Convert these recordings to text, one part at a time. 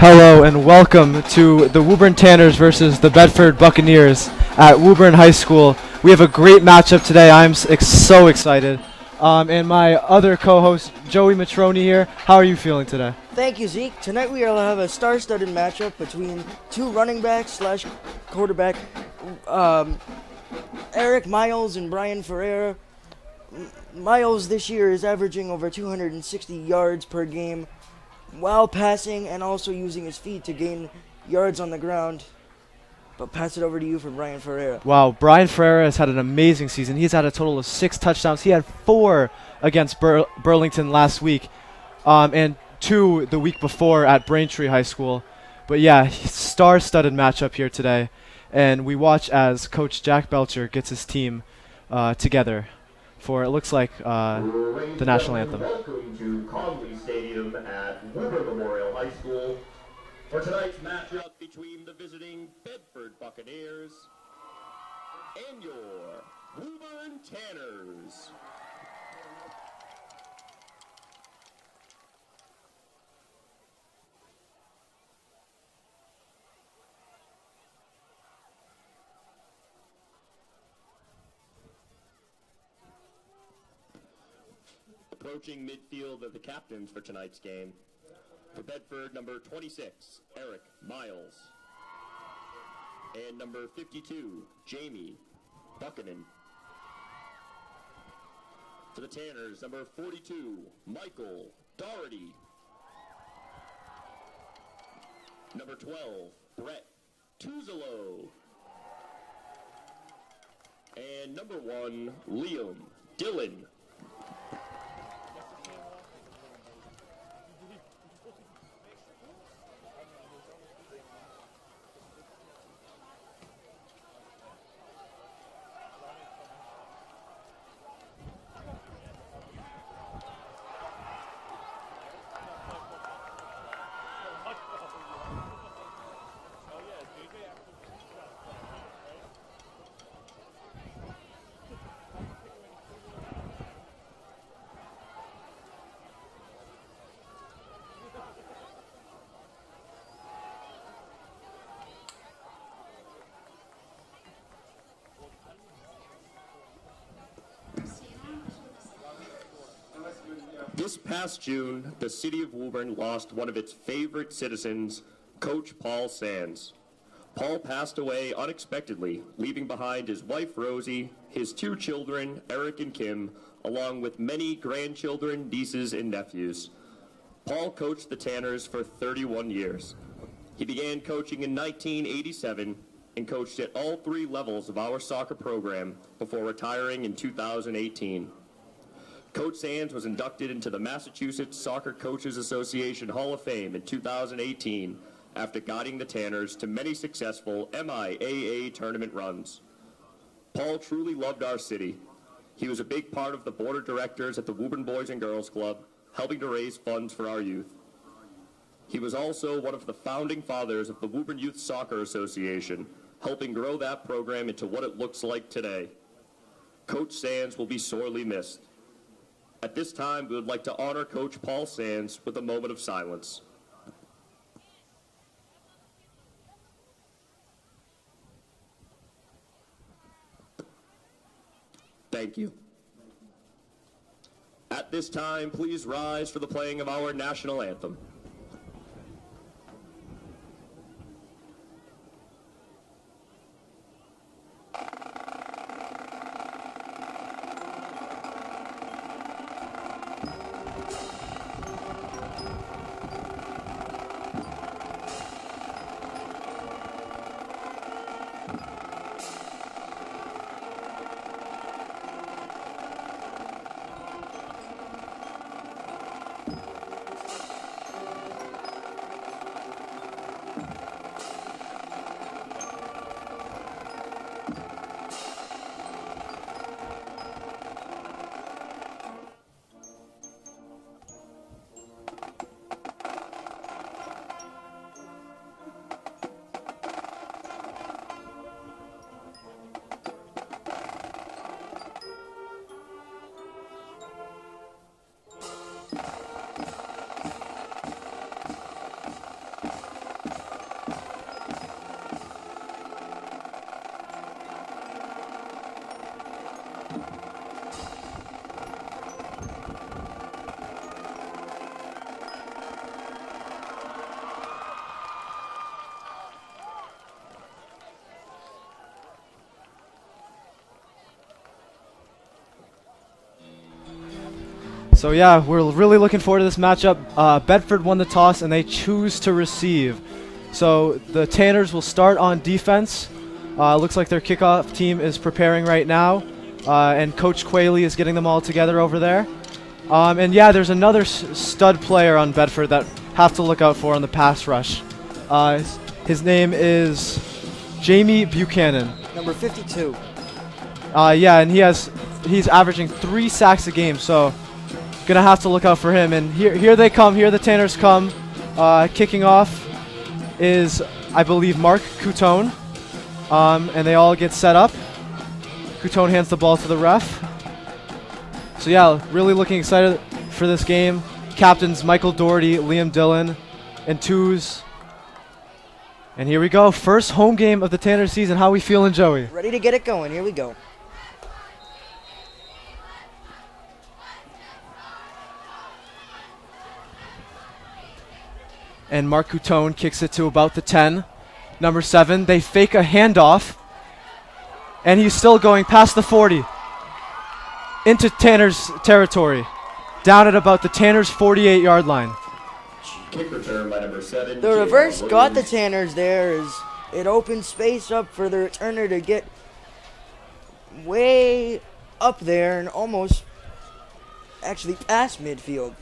Hello and welcome to the Woburn Tanners versus the Bedford Buccaneers at Woburn High School. We have a great matchup today. I'm so excited. And my other co-host, Joey Matroni here. How are you feeling today? Thank you, Zeke. Tonight we will have a star-studded matchup between two running backs slash quarterback, Eric Miles and Brian Ferreira. Miles this year is averaging over 260 yards per game while passing and also using his feet to gain yards on the ground. But pass it over to you for Brian Ferreira. Wow, Brian Ferreira has had an amazing season. He's had a total of 6 touchdowns. He had 4 against Burlington last week, and 2 the week before at Braintree High School. But yeah, star-studded matchup here today. And we watch as Coach Jack Belcher gets his team together for, it looks like, the national anthem. Welcome to Connolly Stadium at Woburn Memorial High School for tonight's matchup between the visiting Bedford Buccaneers and your Woburn Tanners. Approaching midfield of the captains for tonight's game. For Bedford, number 26, Eric Miles. And number 52, Jamie Buchanan. For the Tanners, number 42, Michael Doherty. Number 12, Brett Tuzolo. And number 1, Liam Dillon. This past June, the city of Woburn lost one of its favorite citizens, Coach Paul Sands. Paul passed away unexpectedly, leaving behind his wife Rosie, his 2 children, Eric and Kim, along with many grandchildren, nieces, and nephews. Paul coached the Tanners for 31 years. He began coaching in 1987 and coached at all 3 levels of our soccer program before retiring in 2018. Coach Sands was inducted into the Massachusetts Soccer Coaches Association Hall of Fame in 2018 after guiding the Tanners to many successful MIAA tournament runs. Paul truly loved our city. He was a big part of the board of directors at the Woburn Boys and Girls Club, helping to raise funds for our youth. He was also one of the founding fathers of the Woburn Youth Soccer Association, helping grow that program into what it looks like today. Coach Sands will be sorely missed. At this time, we would like to honor Coach Paul Sands with a moment of silence. Thank you. At this time, please rise for the playing of our national anthem. So yeah, we're really looking forward to this matchup. Bedford won the toss and they choose to receive. So the Tanners will start on defense. Looks like their kickoff team is preparing right now. And Coach Quayle is getting them all together over there. And yeah, there's another stud player on Bedford that have to look out for on the pass rush. His name is Jamie Buchanan. Number 52. Yeah, and he's averaging 3 sacks a game, so gonna have to look out for him. And here they come. Here the Tanners come. Kicking off is, I believe, Mark Coutone. And they all get set up. Coutone hands the ball to the ref. So yeah, really looking excited for this game. Captains Michael Doherty, Liam Dillon, and twos. And here we go. First home game of the Tanner season. How we feeling, Joey? Ready to get it going. Here we go. And Mark Coutone kicks it to about the 10. Number 7, they fake a handoff. And he's still going past the 40. Into Tanner's territory. Down at about the Tanner's 48-yard line. Kick return by number 7. The reverse got the Tanners there as it opened space up for the returner to get way up there and almost actually past midfield.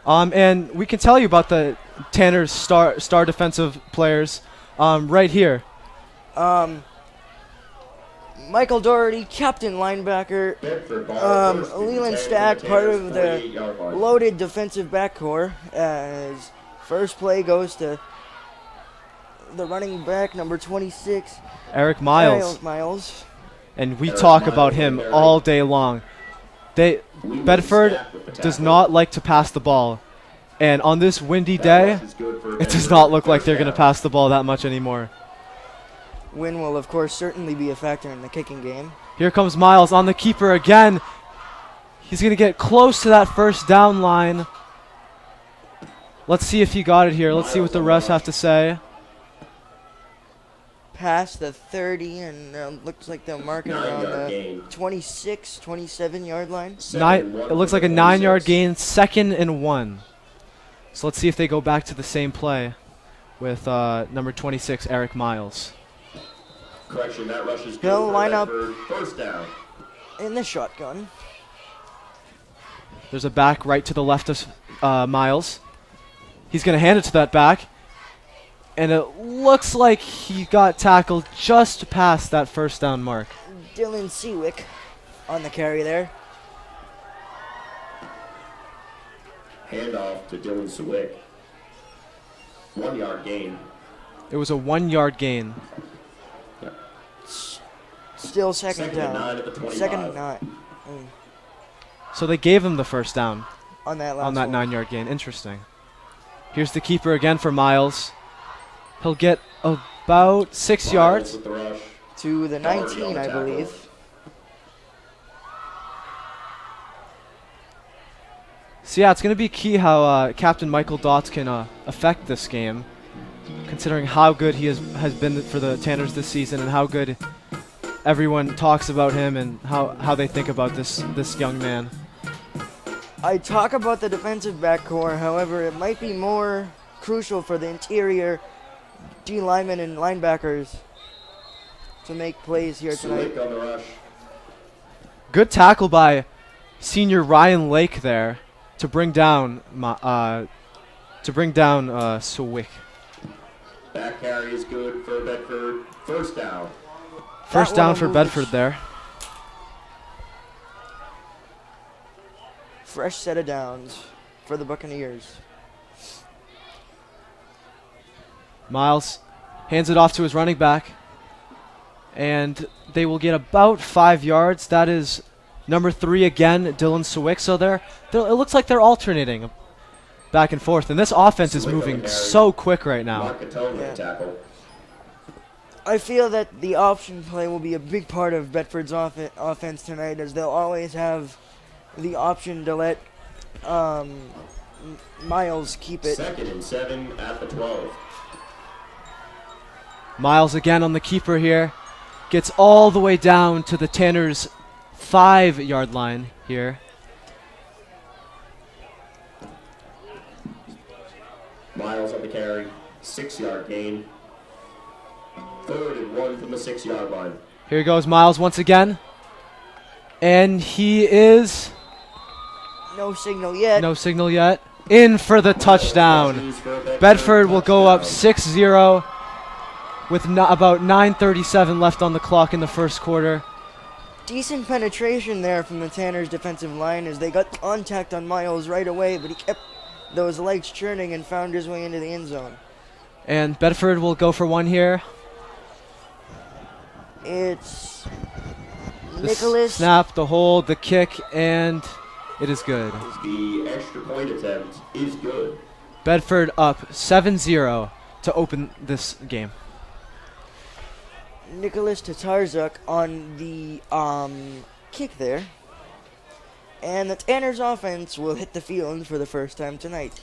And we can tell you about the Tanner's star defensive players right here. Michael Doherty, captain linebacker. Leland Stack, part of the loaded defensive backcourt. As first play goes to the running back, number 26. Eric Miles. Miles. And we talk about him all day long. Bedford does not like to pass the ball. And on this windy day, it does not look like they're going to pass the ball that much anymore. Wind will, of course, certainly be a factor in the kicking game. Here comes Miles on the keeper again. He's going to get close to that first down line. Let's see if he got it here. Let's see what the refs have to say. Past the 30, and looks like they'll mark it around the 26, 27-yard line. It looks like a 9-yard gain, 2nd and 1. So let's see if they go back to the same play with number 26, Eric Miles. Correction, that rush is good. He'll line up first down. In the shotgun. There's a back right to the left of Miles. He's going to hand it to that back. And it looks like he got tackled just past that first down mark. Dylan Seawick on the carry there. Handoff to Dylan Seawick. 1-yard gain. It was a 1-yard gain. Still second down. And 9 at the 25. Second and 9. So they gave him the first down On that last on that one. 9-yard gain. Interesting. Here's the keeper again for Miles. He'll get about 6 yards. With the rush. To the 19, I believe. So yeah, it's going to be key how Captain Michael Dotz can affect this game, considering how good he has been for the Tanners this season and how good everyone talks about him and how they think about this young man. I talk about the defensive backcourt, however, it might be more crucial for the interior D linemen and linebackers to make plays here tonight. Seawick on the rush. Good tackle by senior Ryan Lake there to bring down Seawick. Back carry is good for Bedford. First down. First down for Bedford there. Fresh set of downs for the Buccaneers. Miles hands it off to his running back. And they will get about 5 yards. That is number 3 again, Dylan Seawick. So it looks like they're alternating back and forth. And this offense is moving so quick right now. Tackle. I feel that the option play will be a big part of Bedford's offense tonight, as they'll always have the option to let Miles keep it. 2nd and 7 at the 12. Miles again on the keeper here. Gets all the way down to the Tanners' 5-yard line here. Miles on the carry, 6-yard gain. 3rd and 1 from the 6-yard line. Here goes Miles once again. And he is... No signal yet. No signal yet. In for the touchdown. Bedford will go up 6-0 with about 9:37 left on the clock in the first quarter. Decent penetration there from the Tanners' defensive line as they got contact on Miles right away, but he kept those legs churning and found his way into the end zone. And Bedford will go for one here. It's The Nicholas. snap, the hold, the kick, and it is good. The extra point attempt is good. Bedford up 7-0 to open this game. Nicholas Tatarzuk on the kick there. And the Tanners offense will hit the field for the first time tonight.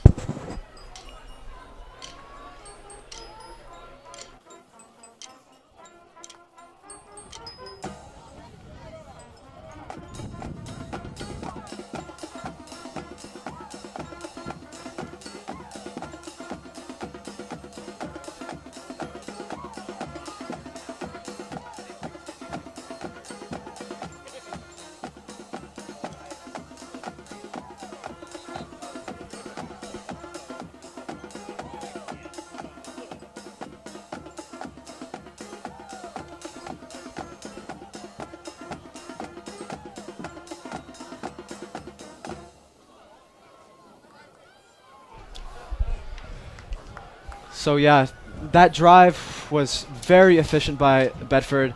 So yeah, that drive was very efficient by Bedford.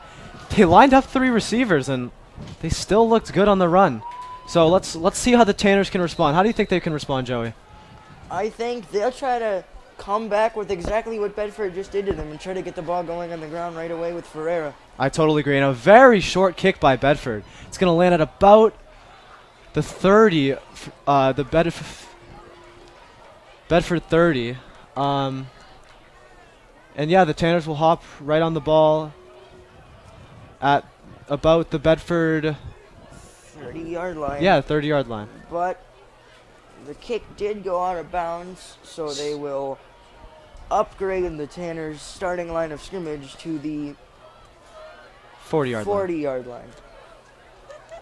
They lined up 3 receivers and they still looked good on the run. So let's see how the Tanners can respond. How do you think they can respond, Joey? I think they'll try to come back with exactly what Bedford just did to them and try to get the ball going on the ground right away with Ferreira. I totally agree. And a very short kick by Bedford. It's going to land at about the 30, Bedford 30. And yeah, the Tanners will hop right on the ball at about the Bedford 30-yard line. Yeah, 30-yard line. But the kick did go out of bounds, so they will upgrade the Tanners' starting line of scrimmage to the 40-yard line. 40-yard line.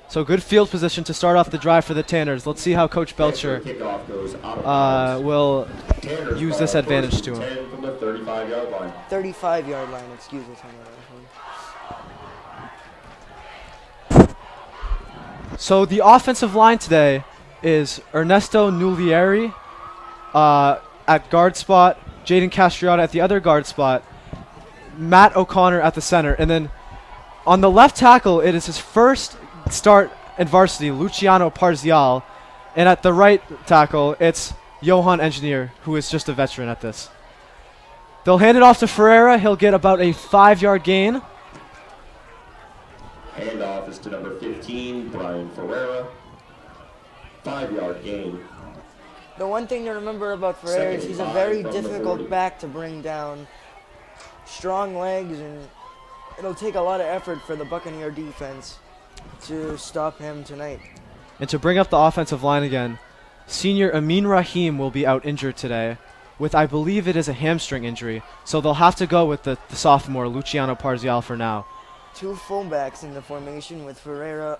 So good field position to start off the drive for the Tanners. Let's see how Coach Belcher Kickoff goes out of bounds. will Tanners use ball, this advantage 1st to and him. 10 from the 35-yard line. 35-yard line, excuse me. So the offensive line today is Ernesto Nulieri at guard spot, Jaden Castriota at the other guard spot, Matt O'Connor at the center, and then on the left tackle, it is his first start in varsity, Luciano Parzial, and at the right tackle, it's Johan Engineer, who is just a veteran at this. They'll hand it off to Ferreira. He'll get about a 5-yard gain. Handoff is to number 15, Brian Ferreira. 5-yard gain. The one thing to remember about Ferreira is he's a very difficult back to bring down. Strong legs, and it'll take a lot of effort for the Buccaneer defense to stop him tonight. And to bring up the offensive line again, senior Amin Rahim will be out injured today with, I believe it is a hamstring injury. So they'll have to go with the sophomore, Luciano Parzial, for now. 2 fullbacks in the formation with Ferreira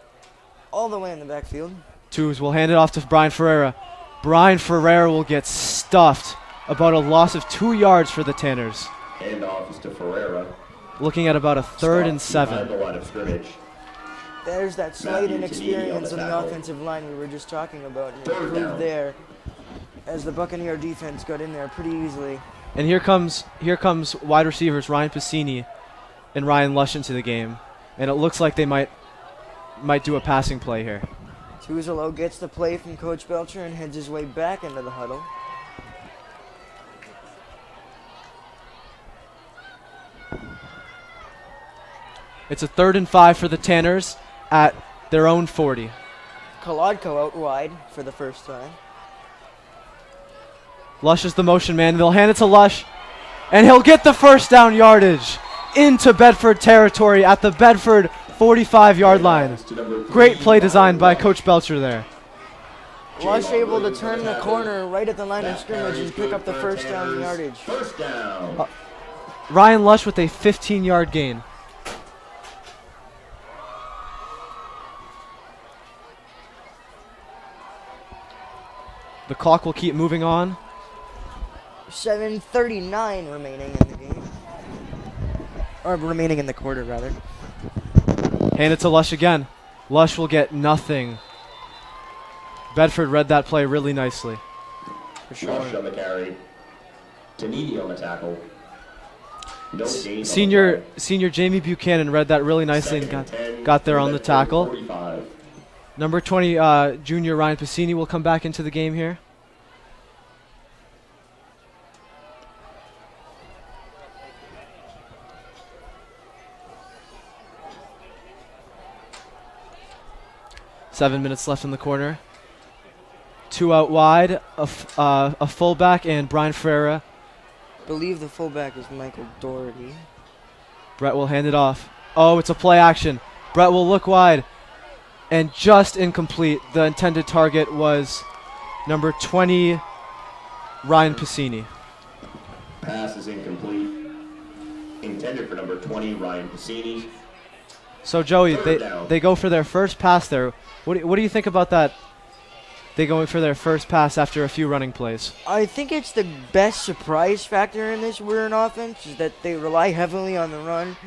all the way in the backfield. Twos will hand it off to Brian Ferreira. Brian Ferreira will get stuffed. About a loss of 2 yards for the Tanners. Handoff is to Ferreira. Looking at about a 3rd and Stopped behind 7. the line of scrimmage. There's that slight Matthew inexperience Canini on on the the tackle. offensive line we were just talking about, and it 3rd proved down. there as the Buccaneer defense got in there pretty easily. And here comes wide receivers Ryan Piscini and Ryan Lush into the game. And it looks like they might do a passing play here. Tuzalo gets the play from Coach Belcher and heads his way back into the huddle. It's a 3rd and 5 for the Tanners at their own 40. Kolodko out wide for the first time. Lush is the motion man. They'll hand it to Lush, and he'll get the first down yardage into Bedford territory at the Bedford 45-yard line. Great play design by Coach Belcher there. Lush able to turn the corner right at the line of scrimmage and pick up the first down yardage. First down. Ryan Lush with a 15-yard gain. The clock will keep moving on. 7:39 remaining in the game. Or remaining in the quarter, rather. Hand it to Lush again. Lush will get nothing. Bedford read that play really nicely. For sure. Lush on the carry. Tanini on the tackle. No gain on Senior the senior Jamie Buchanan read that really nicely and got there on the tackle. 45. Number 20, junior Ryan Piscini will come back into the game here. Seven minutes left in the corner. 2 out wide, a fullback, and Brian Ferreira. Believe the fullback is Michael Doherty. Brett will hand it off. Oh, it's a play action. Brett will look wide, and just incomplete. The intended target was number 20, Ryan Piscini. Pass is incomplete. Intended for number 20, Ryan Piscini. So Joey, Third down. they go for their first pass there. What do you think about that? They going for their first pass after a few running plays. I think it's the best surprise factor in this Woburn offense is that they rely heavily on the run,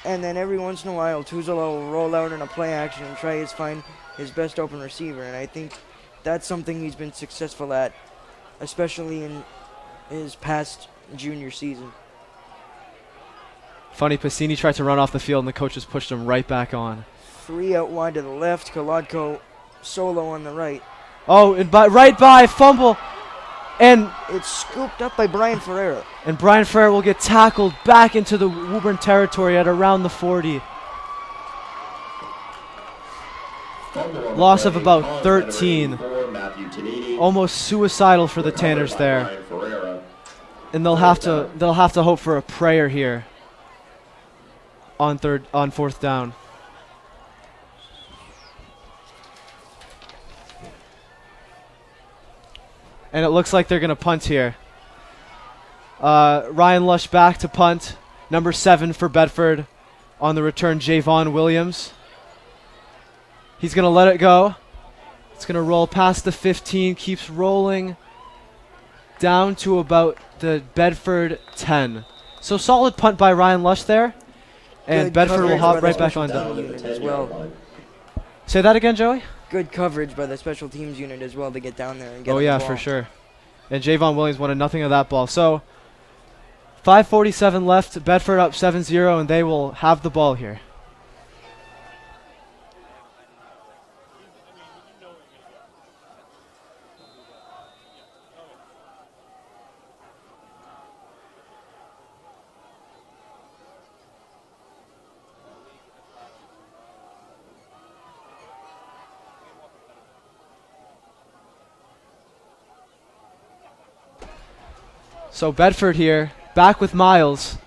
and then every once in a while Tuzolo will roll out in a play action and try to find his best open receiver, and I think that's something he's been successful at, especially in his past junior season. Funny, Piscini tried to run off the field, and the coaches pushed him right back on. 3 out wide to the left, Kolodko solo on the right. Oh, and right by, fumble, and It's scooped up by Brian Ferreira. Brian Ferrer will get tackled back into the Woburn territory at around the 40. Loss of about 13. Almost suicidal for the Tanners there. And they'll have to hope for a prayer here on 4th down. And it looks like they're going to punt here. Ryan Lush back to punt. Number 7 for Bedford. On the return, Javon Williams. He's going to let it go. It's going to roll past the 15. Keeps rolling down to about the Bedford 10. So solid punt by Ryan Lush there. And Good Bedford will coverage hop by the right back special on down. teams unit as well. Say that again, Joey? Good coverage by the special teams unit as well to get down there and get Oh on the yeah, ball. for sure. And Javon Williams wanted nothing of that ball. So 5:47 left. Bedford up 7-0, and they will have the ball here. So Bedford here, back with Miles.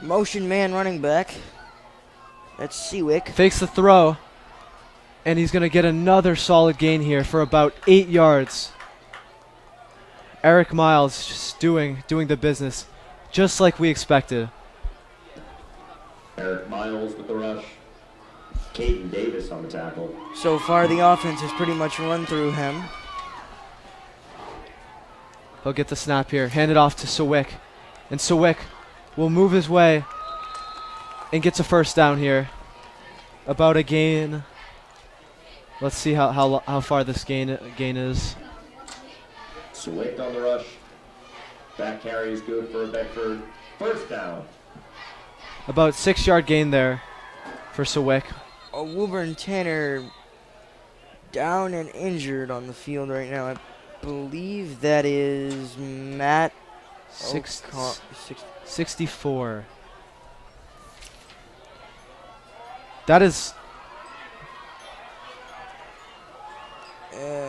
Motion man running back. That's Seawick. Fakes the throw. And he's going to get another solid gain here for about 8 yards. Eric Miles just doing the business, just like we expected. Eric Miles with the rush. Caden Davis on the tackle. So far, the offense has pretty much run through him. He'll get the snap here, hand it off to Sewick. And Sewick will move his way and gets a first down here. About a gain. Let's see how far this gain is. Swift on the rush. Back carry is good for Bedford. First down. About 6-yard gain there for Sewick. A Woburn Tanner down and injured on the field right now. I believe that is Matt 64. That is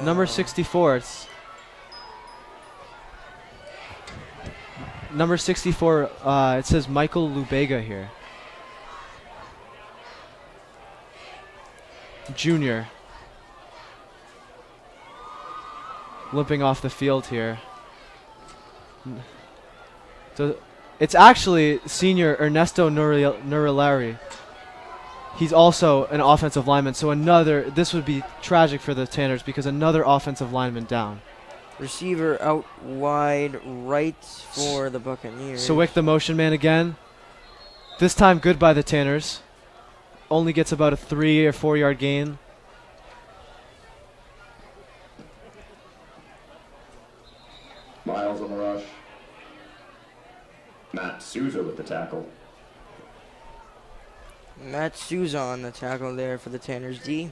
number 64. It's number 64. It says Michael Lubega here. Junior. Limping off the field here. So it's actually senior Ernesto Nurilari. He's also an offensive lineman, so this would be tragic for the Tanners because another offensive lineman down. Receiver out wide right for the Buccaneers. Sawick the motion man again. This time good by the Tanners. Only gets about a 3 or 4 yard gain. Miles on the rush. Matt Souza with the tackle. Matt Souza on the tackle there for the Tanners D.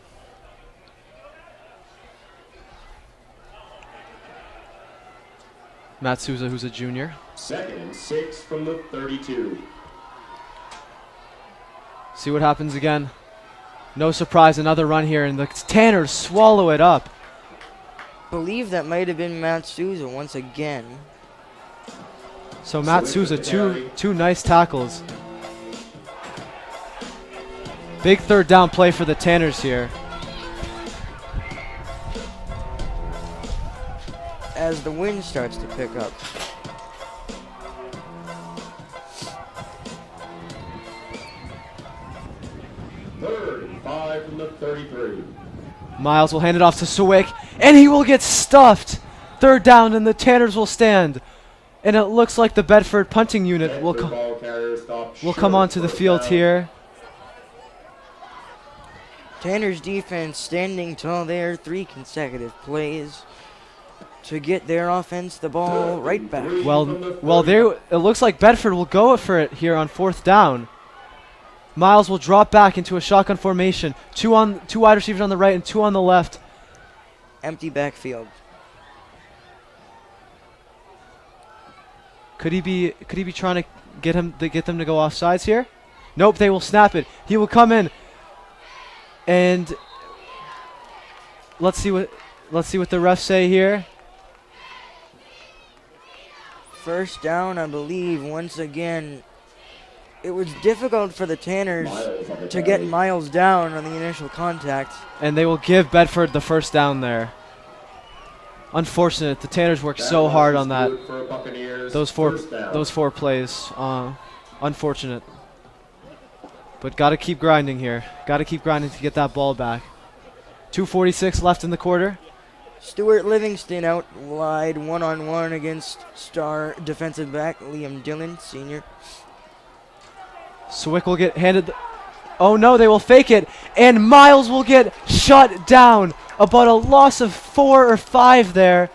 Matt Souza, who's a junior. 2nd and 6 from the 32. See what happens again. No surprise, another run here, and the Tanners swallow it up. Believe that might have been Matt Souza once again. So Matt Souza, two nice tackles. Big third down play for the Tanners here. As the wind starts to pick up. Third and 5 from the 33. Miles will hand it off to Sawick, and he will get stuffed. Third down, and the Tanners will stand. And it looks like the Bedford punting unit will come onto the field here. Tanners defense standing tall there, 3 consecutive plays to get their offense the ball right back. It looks like Bedford will go for it here on 4th down. Miles will drop back into a shotgun formation. Two wide receivers on the right and 2 on the left. Empty backfield. Could he be trying to get them to go off sides here? Nope, they will snap it. He will come in. And let's see what the refs say here. First down, I believe, once again. It was difficult for the Tanners to get Miles down on the initial contact. And they will give Bedford the first down there. Unfortunate. The Tanners worked so hard on that. Those four plays. Unfortunate. But got to keep grinding here. Got to keep grinding to get that ball back. 2:46 left in the quarter. Stuart Livingston out wide, one-on-one against star defensive back Liam Dillon, senior. Sawick will get handed. Oh no, they will fake it. And Miles will get shut down. About a loss of 4 or 5 there.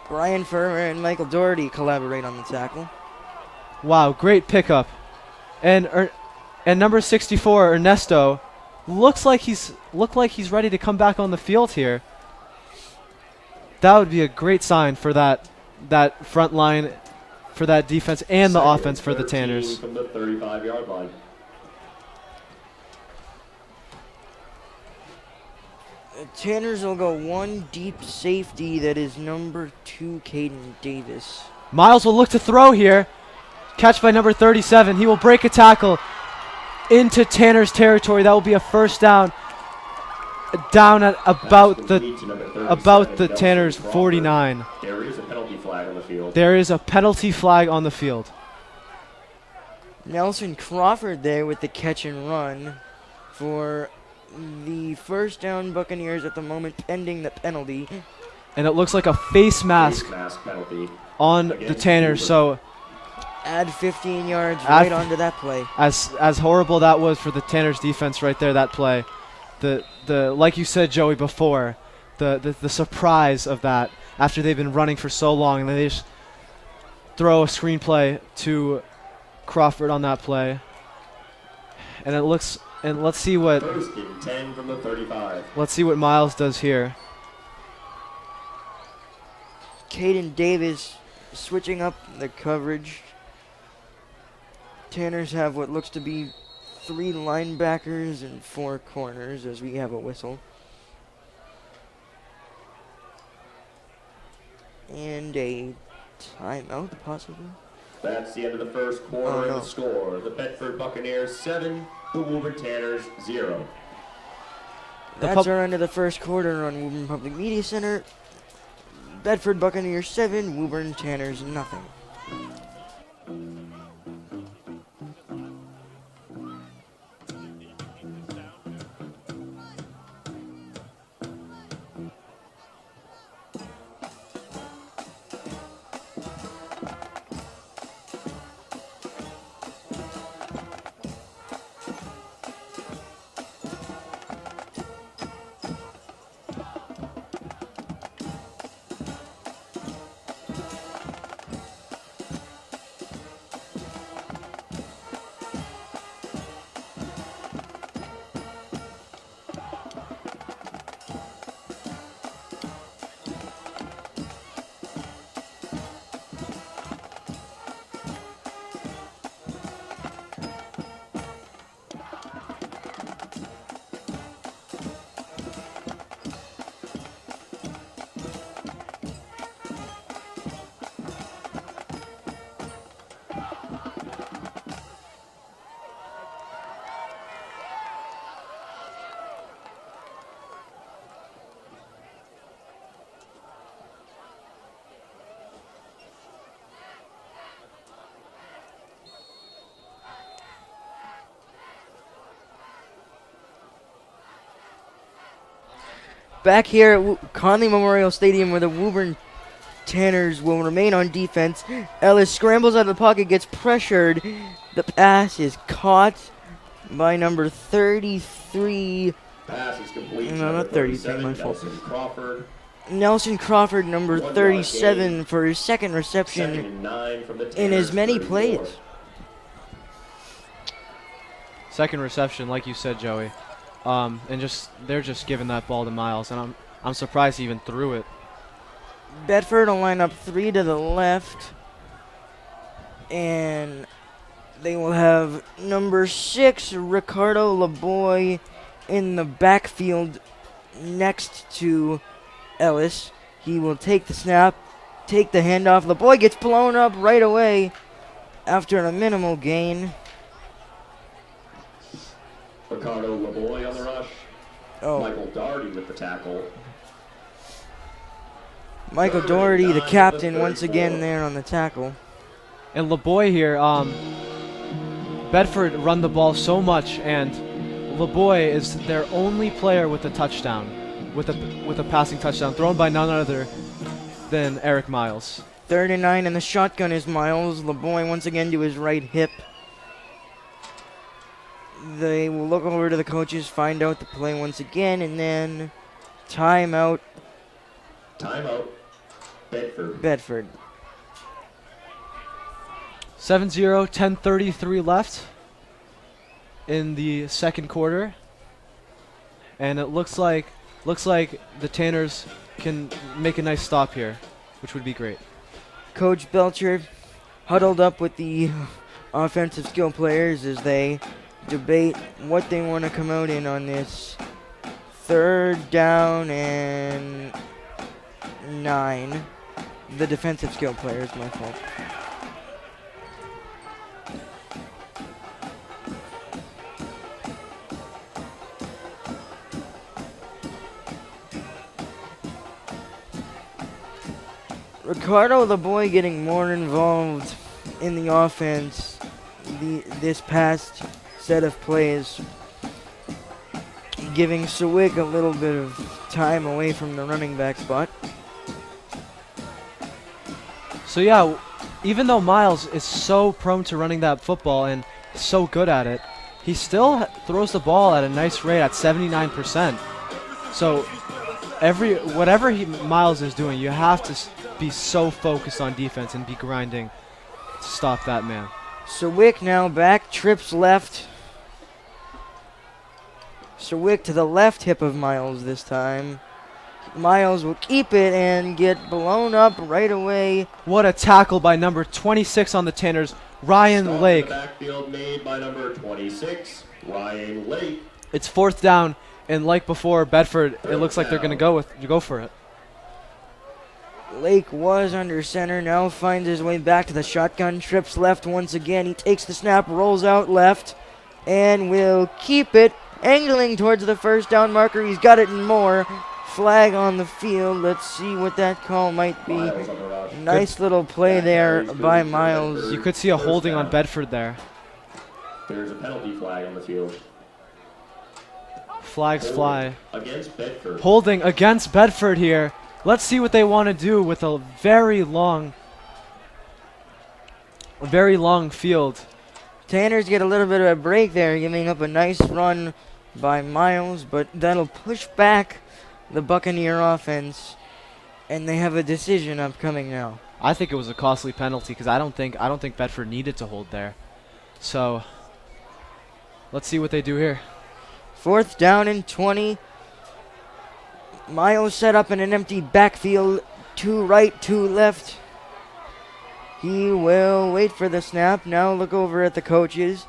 Brian Ferrer and Michael Doherty collaborate on the tackle. Wow, great pickup. And number 64, Ernesto, looks like he's ready to come back on the field here. That would be a great sign for that front line, for that defense and the offense for the Tanners. From the 35-yard line. Tanners will go one deep safety. That is number 2, Caden Davis. Miles will look to throw here. Catch by number 37. He will break a tackle into Tanner's territory. That will be a first down. Down at about the Tanners 49. There is a penalty flag on the field. There is a penalty flag on the field. Nelson Crawford there with the catch and run for the first down Buccaneers at the moment, pending the penalty. And it looks like a face mask penalty on the Tanners. So add 15 yards right onto that play. As horrible that was for the Tanners defense right there, that play. The like you said, Joey, before, the surprise of that after they've been running for so long, and they just throw a screenplay to Crawford on that play. And let's see what 10 from the 35. Let's see what Miles does here. Caden Davis switching up the coverage. Tanners have what looks to be 3 linebackers and 4 corners as we have a whistle. And a timeout, possibly. That's the end of the first quarter Oh, and no. the score. The Bedford Buccaneers 7, the Woburn Tanners 0. That's our end of the first quarter on Woburn Public Media Center. Bedford Buccaneers 7, Woburn Tanners nothing. Back here at Connolly Memorial Stadium where the Woburn Tanners will remain on defense. Ellis scrambles out of the pocket, gets pressured. The pass is caught by number 33. Pass is complete. No, not 33, my fault. Nelson Crawford. Nelson Crawford, number 1 yard 37, gain. for his second reception 2nd and 9 from the in as Tanners, many 34. plays. Second reception, like you said, Joey. And they're just giving that ball to Miles, and I'm surprised he even threw it. Bedford will line up 3 to the left. And they will have number 6, Ricardo LeBoy, in the backfield next to Ellis. He will take the snap, take the handoff. LeBoy gets blown up right away after a minimal gain. Ricardo LeBoy on the rush. Oh, Michael Doherty with the tackle. Michael Third Doherty, and the 9 captain, from the once again 34. there on the tackle. And LeBoy here, Bedford run the ball so much, and LeBoy is their only player with a touchdown, with a passing touchdown, thrown by none other than Eric Miles. 3rd and 9, and the shotgun is Miles. LeBoy once again to his right hip. They will look over to the coaches, find out the play once again, and then timeout, Timeout. Bedford. Bedford. 7-0, 10:33 left in the second quarter, and it looks like the Tanners can make a nice stop here, which would be great. Coach Belcher huddled up with the offensive skill players as they debate what they want to come out in on this 3rd down and 9. The defensive skill players, my fault. Ricardo LeBoy getting more involved in the offense this past set of plays, giving Sawick a little bit of time away from the running back spot. So yeah, even though Miles is so prone to running that football and so good at it, he still throws the ball at a nice rate at 79%. So whatever Miles is doing, you have to be so focused on defense and be grinding to stop that man. Sawick now back, trips left. Sawick to the left hip of Miles this time. Miles will keep it and get blown up right away. What a tackle by number 26 on the Tanners, Ryan Stop in Lake. the backfield made by number 26, Ryan Lake. It's 4th down, and like before, Bedford, it looks like they're going to go for it. Lake was under center, now finds his way back to the shotgun, trips left once again. He takes the snap, rolls out left, and will keep it, angling towards the first down marker. He's got it and more. Flag on the field. Let's see what that call might be. Miles on the rush. Nice little play there by Miles. You could see a holding on Bedford there. There's a penalty flag on the field. Flags fly. Against Bedford. Holding against Bedford here. Let's see what they want to do with a very long field. Tanners get a little bit of a break there, giving up a nice run by Miles, but that'll push back the Buccaneer offense, and they have a decision upcoming now. I think it was a costly penalty because I don't think Bedford needed to hold there. So let's see what they do here. 4th down and 20. Miles set up in an empty backfield, 2 right, 2 left. He will wait for the snap. Now look over at the coaches.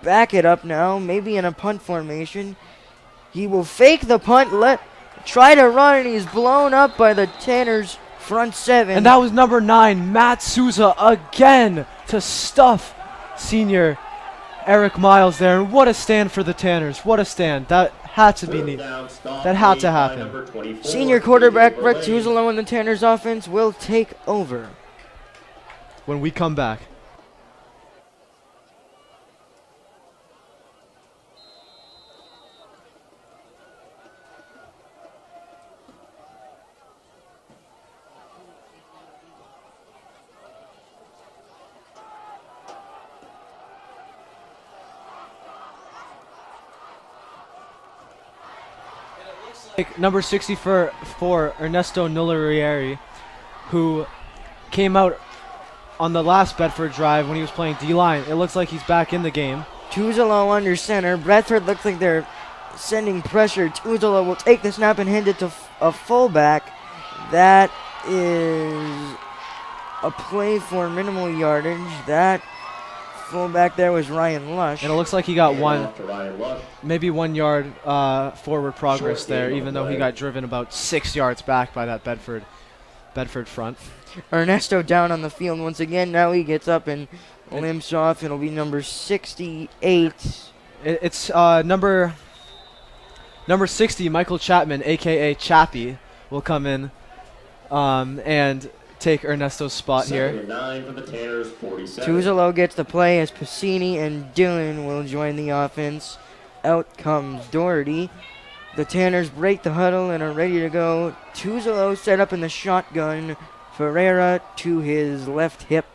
Back it up now, maybe in a punt formation. He will fake the punt, try to run, and he's blown up by the Tanners front 7. And that was number 9, Matt Souza, again to stuff senior Eric Miles there. And what a stand for the Tanners. What a stand. That had to be neat. That had to happen. Senior quarterback Brett Tuzelo and the Tanners offense will take over when we come back. Number 64 Ernesto Nullerieri, who came out on the last Bedford drive when he was playing D-line. It looks like he's back in the game. Tuzelo under center. Bedford looks like they're sending pressure. Tuzelo will take the snap and hand it to a fullback. That is a play for minimal yardage. That fullback there was Ryan Lush. And it looks like he got maybe 1 yard forward progress there, even though he got driven about 6 yards back by that Bedford front. Ernesto down on the field once again. Now he gets up and limps off. It'll be number 68. It's number 60, Michael Chapman, a.k.a. Chappie, will come in and take Ernesto's spot here. 9 for the Tanners, 47. Tuzelo gets the play as Piscini and Dillon will join the offense. Out comes Doherty. The Tanners break the huddle and are ready to go. Tuzelo set up in the shotgun. Ferreira to his left hip.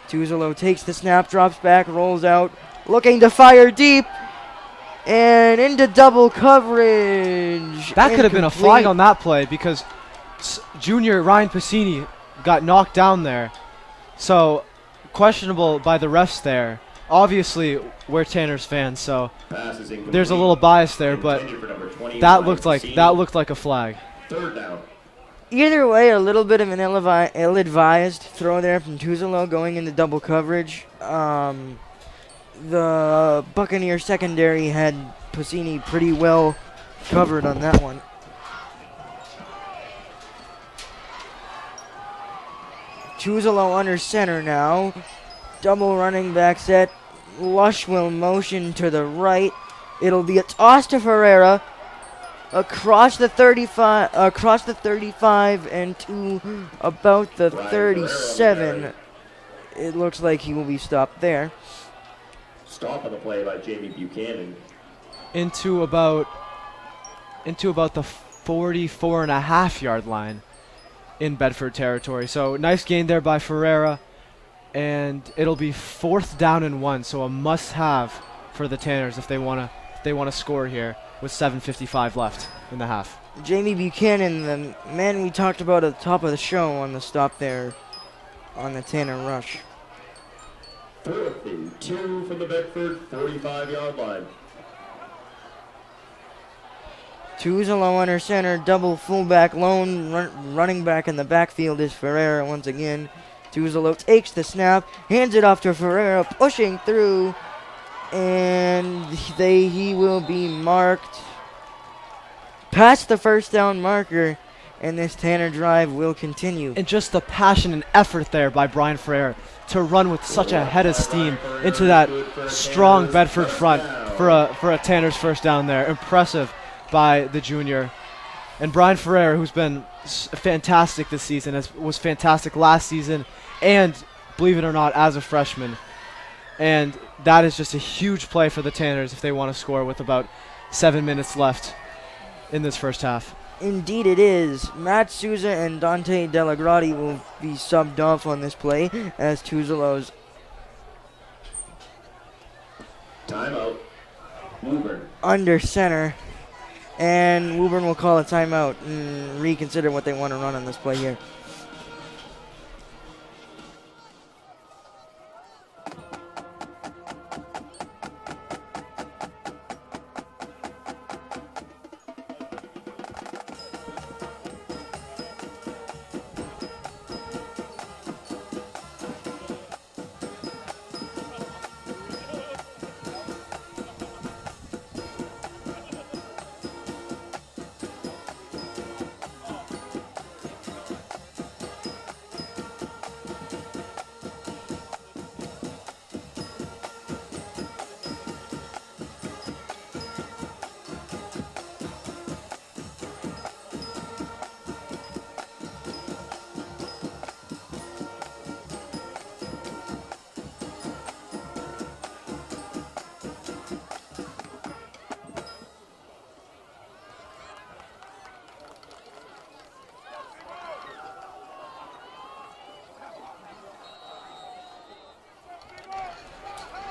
Tuzelo takes the snap, drops back, rolls out, looking to fire deep, and into double coverage. That could have been a flag on that play because junior Ryan Piscini got knocked down there. So questionable by the refs there. Obviously, we're Tanners fans, so there's a little bias there, but that looked like a flag. 3rd down. Either way, a little bit of an ill-advised throw there from Tuzelo going into double coverage. The Buccaneer secondary had Piscini pretty well covered on that one. Tuzelo under center now. Double running back set. Lush will motion to the right. It'll be a toss to Ferreira. Across the 35 and to about the 37. It looks like he will be stopped there. Stop on the play by Jamie Buchanan. Into about the 44.5 yard line in Bedford territory. So nice gain there by Ferreira, and it'll be 4th down and 1. So a must-have for the Tanners if they want to score here with 7:55 left in the half. Jamie Buchanan, the man we talked about at the top of the show, on the stop there on the Tanner rush. 4th and 2 from the Bedford 45-yard line. Tuzolo under center, double fullback, lone running back in the backfield is Ferreira once again. Tuzolo takes the snap, hands it off to Ferreira, pushing through, and he will be marked past the first down marker, and this Tanner drive will continue. And just the passion and effort there by Brian Ferreira to run with such a head of steam into that strong Bedford front for a Tanner's first down there. Impressive by the junior. And Brian Ferreira, who's been fantastic this season, was fantastic last season, and believe it or not, as a freshman. And that is just a huge play for the Tanners if they want to score with about 7 minutes left in this first half. Indeed it is. Matt Souza and Dante Delagrati will be subbed off on this play as Tuzolo's Timeout. Woburn. under center. And Woburn will call a timeout and reconsider what they want to run on this play here.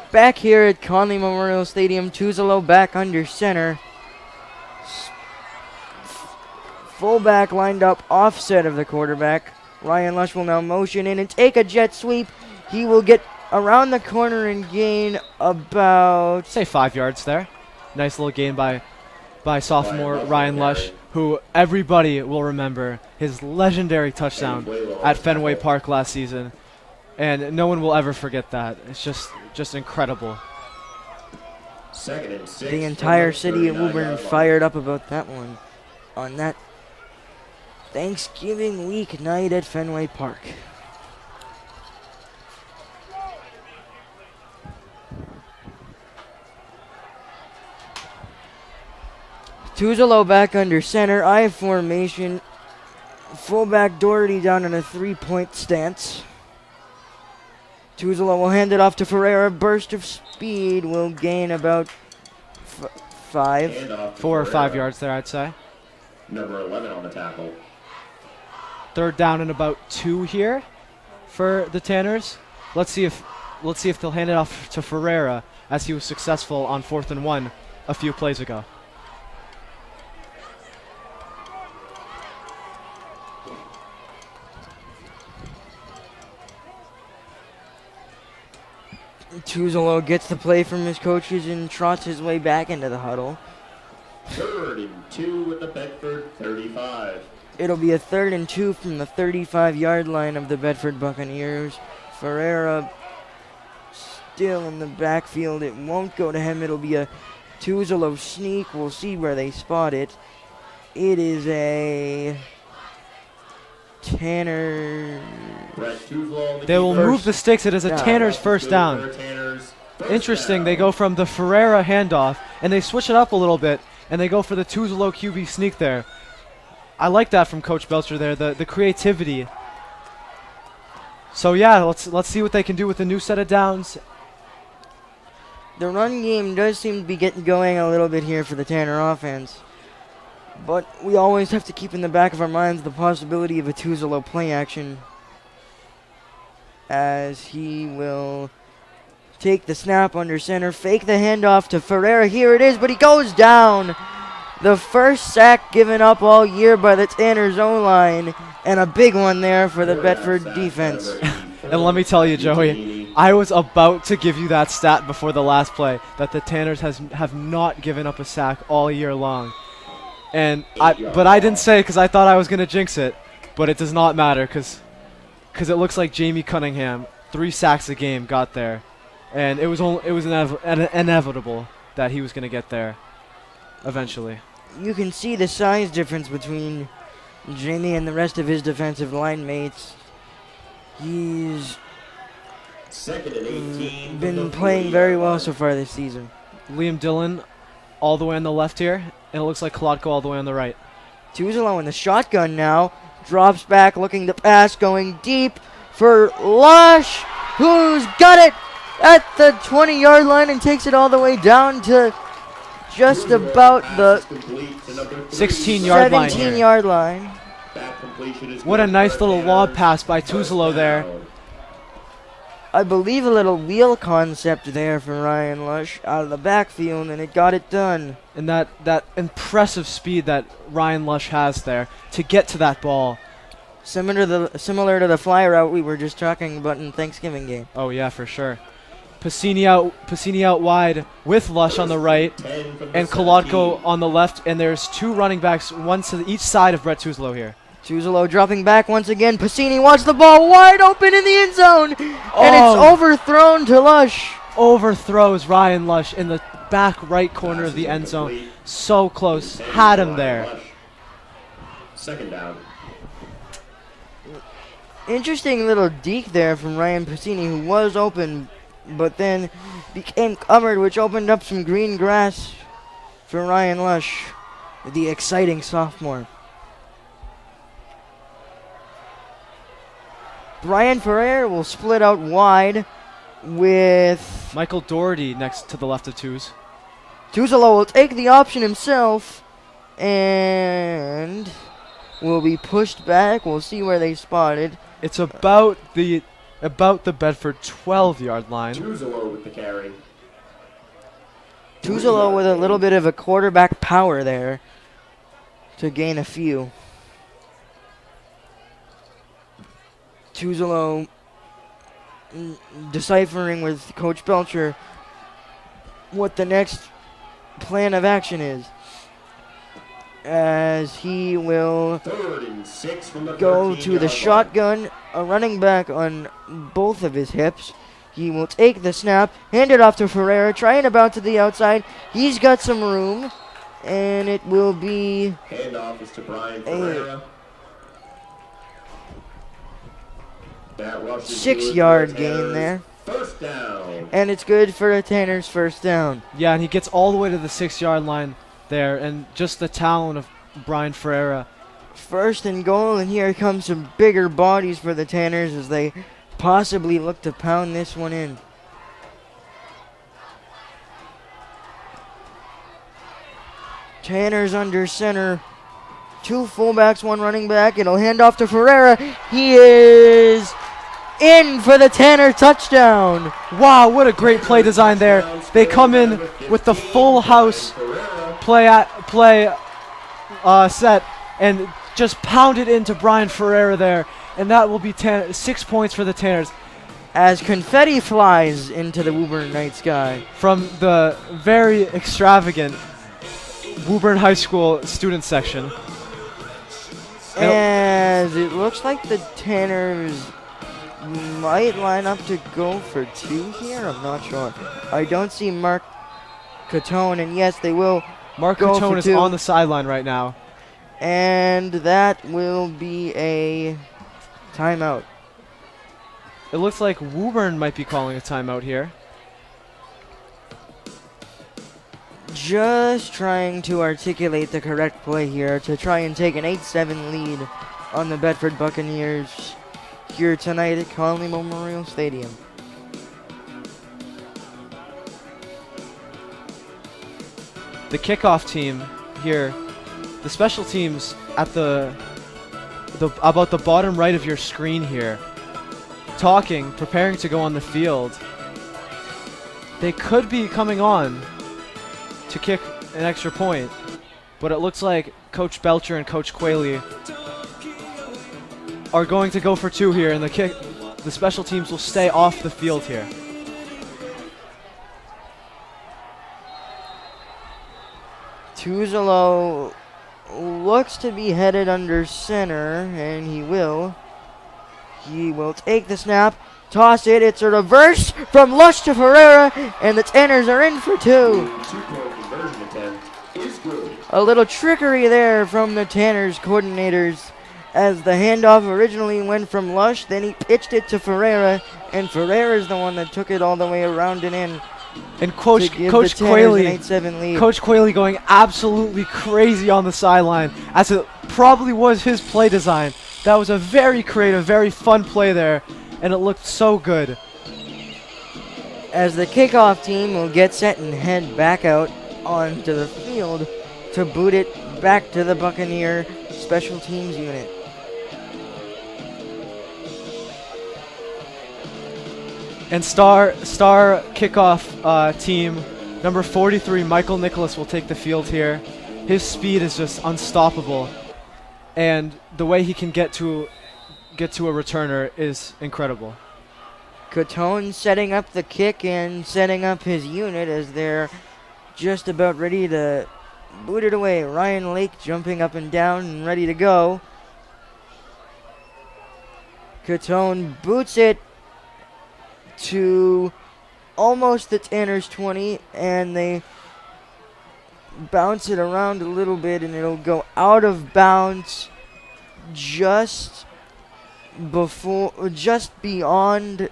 Back here at Connolly Memorial Stadium, Tuzolo back under center. Fullback lined up offset of the quarterback. Ryan Lush will now motion in and take a jet sweep. He will get around the corner and gain about... Say 5 yards there. Nice little gain by sophomore Ryan Lush, who everybody will remember his legendary touchdown at Fenway Park last season. And no one will ever forget that. It's just incredible. The entire city of Woburn fired up about that one on that Thanksgiving week night at Fenway Park. Tuzolo back under center, I formation. Fullback Doherty down in a 3-point stance. Tuzolo will hand it off to Ferreira. Burst of speed will gain about 5. 4 or 5 yards there, I'd say. Number 11 on the tackle. Third down and about 2 here for the Tanners. Let's see if they'll hand it off to Ferreira, as he was successful on 4th and 1 a few plays ago. Tuzolo gets the play from his coaches and trots his way back into the huddle. 3rd and 2 at the Bedford 35. It'll be a 3rd and 2 from the 35-yard line of the Bedford Buccaneers. Ferreira still in the backfield. It won't go to him. It'll be a Tuzolo sneak. We'll see where they spot it. It is a Tanner. They will move the sticks. It is a Tanner's first down. Interesting. They go from the Ferreira handoff, and they switch it up a little bit, and they go for the Tuzolo QB sneak there. I like that from Coach Belcher there, the creativity. So yeah, let's see what they can do with the new set of downs. The run game does seem to be getting going a little bit here for the Tanner offense. But we always have to keep in the back of our minds the possibility of a Tuzolo play action, as he will take the snap under center, fake the handoff to Ferreira. Here it is, but he goes down. The first sack given up all year by the Tanners O-line, and a big one there for the Bedford defense. And let me tell you, Joey, I was about to give you that stat before the last play, that the Tanners have not given up a sack all year long. And I didn't say because I thought I was gonna jinx it, but it does not matter because it looks like Jamie Cunningham 3 sacks a game got there, and it was inevitable that he was gonna get there eventually. You can see the size difference between Jamie and the rest of his defensive line mates. He's Second and 18. been playing very well so far this season. Liam Dillon all the way on the left here, and it looks like Kolodko all the way on the right. Tuzelo in the shotgun now. Drops back, looking to pass, going deep for Lush, who's got it at the 20-yard line and takes it all the way down to just about the 16-yard line. 17-yard line. What a nice little lob pass by Tuzelo there. I believe a little wheel concept there for Ryan Lush out of the backfield, and it got it done. And that impressive speed that Ryan Lush has there to get to that ball. Similar to the fly route we were just talking about in Thanksgiving game. Oh yeah, for sure. Pacini out wide with Lush on the right, and Kolodko on the left, and there's 2 running backs, one to each side of Brett Tuzelo here. Tuzelo dropping back once again. Pacini wants the ball wide open in the end zone, and it's overthrown to Lush. Overthrows Ryan Lush in the back right corner of the end zone. So close, had him there. Second down. Interesting little deke there from Ryan Pacini, who was open, but then became covered, which opened up some green grass for Ryan Lush, the exciting sophomore. Brian Ferrer will split out wide with Michael Doherty next to the left of Tuz. Tuzelo will take the option himself and will be pushed back. We'll see where they spotted. It's about the Bedford 12-yard line. Tuzelo with the carry. Tuzelo with a little bit of a quarterback power there to gain a few. Tuzelo deciphering with Coach Belcher what the next plan of action is, as he will go to the shotgun, a running back on both of his hips. He will take the snap, hand it off to Ferreira, trying to bounce to the outside. He's got some room, and it will be Handoff is to Brian Ferreira. 6-yard gain there. First down. And it's good for a Tanner's first down. Yeah, and he gets all the way to the 6-yard line there, and just the talent of Brian Ferreira. First and goal, and here comes some bigger bodies for the Tanners as they possibly look to pound this one in. Tanners under center. 2 fullbacks, 1 running back. It'll hand off to Ferreira. He is in for the Tanner touchdown. Wow, what a great play design there. They come in with the full house set and just pound it into Brian Ferreira there. And that will be 6 points for the Tanners. As confetti flies into the Woburn night sky. From the very extravagant Woburn High School student section. As it looks like the Tanners might line up to go for 2 here. I'm not sure. I don't see Mark Catone, and yes, they will. Mark go Catone for is 2. on the sideline right now. And that will be a timeout. It looks like Woburn might be calling a timeout here. Just trying to articulate the correct play here to try and take an 8-7 lead on the Bedford Buccaneers here tonight at Connolly Memorial Stadium. The kickoff team here, the special teams at about the bottom right of your screen here, preparing to go on the field. They could be coming on to kick an extra point, but it looks like Coach Belcher and Coach Quayle are going to go for 2 here, and the special teams will stay off the field here. Tuzelo looks to be headed under center, and he will. He will take the snap, toss it. It's a reverse from Lush to Ferreira, and the Tanners are in for 2. Two-point conversion attempt is good. A little trickery there from the Tanners coordinators, as the handoff originally went from Lush, then he pitched it to Ferreira, and Ferreira's the one that took it all the way around and in. And Coach to give Coach the Tanners an Quayle, 8-7 lead. Coach Quayle going absolutely crazy on the sideline, as it probably was his play design. That was a very creative, very fun play there, and it looked so good. As the kickoff team will get set and head back out onto the field to boot it back to the Buccaneer special teams unit. And star kickoff team number 43, Michael Nicholas, will take the field here. His speed is just unstoppable, and the way he can get to a returner is incredible. Catone setting up the kick and setting up his unit as they're just about ready to boot it away. Ryan Lake jumping up and down and ready to go. Catone boots it to almost the Tanners 20, and they bounce it around a little bit, and it'll go out of bounds just beyond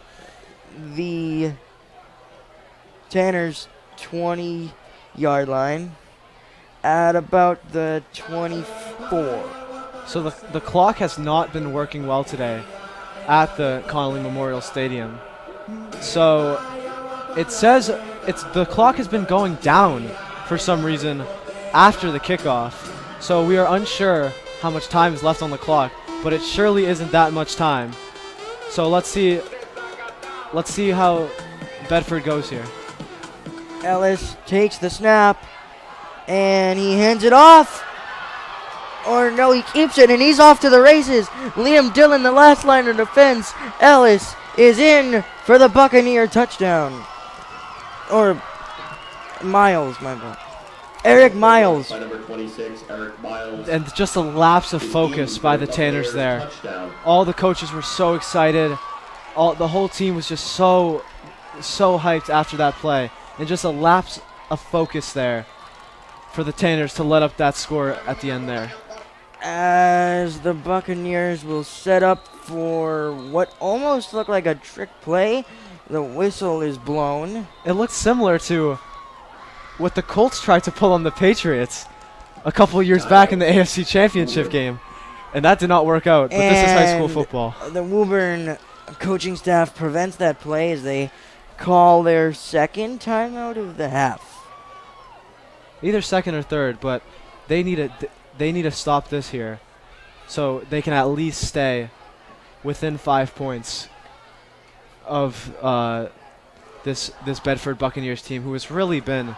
the Tanners 20-yard line at about the 24. So the clock has not been working well today at the Connolly Memorial Stadium. So it says the clock has been going down for some reason after the kickoff. So we are unsure how much time is left on the clock, but it surely isn't that much time. So let's see how Bedford goes here. Ellis takes the snap, and he hands it off. Or no, he keeps it, and he's off to the races. Liam Dillon, the last line of defense. Ellis is in for the Buccaneer touchdown. Or Miles, my boy. Eric Miles. By number 26, Eric Miles. And just a lapse of focus by the Tanners there. Touchdown. All the coaches were so excited. The whole team was just so hyped after that play. And just a lapse of focus there for the Tanners to let up that score at the end there. As the Buccaneers will set up for what almost looked like a trick play, the whistle is blown. It looks similar to what the Colts tried to pull on the Patriots a couple of years back in the AFC Championship game. And that did not work out, but this is high school football. The Woburn coaching staff prevents that play as they call their second timeout of the half. Either second or third, but they need to stop this here so they can at least stay within 5 points of this Bedford Buccaneers team, who has really been,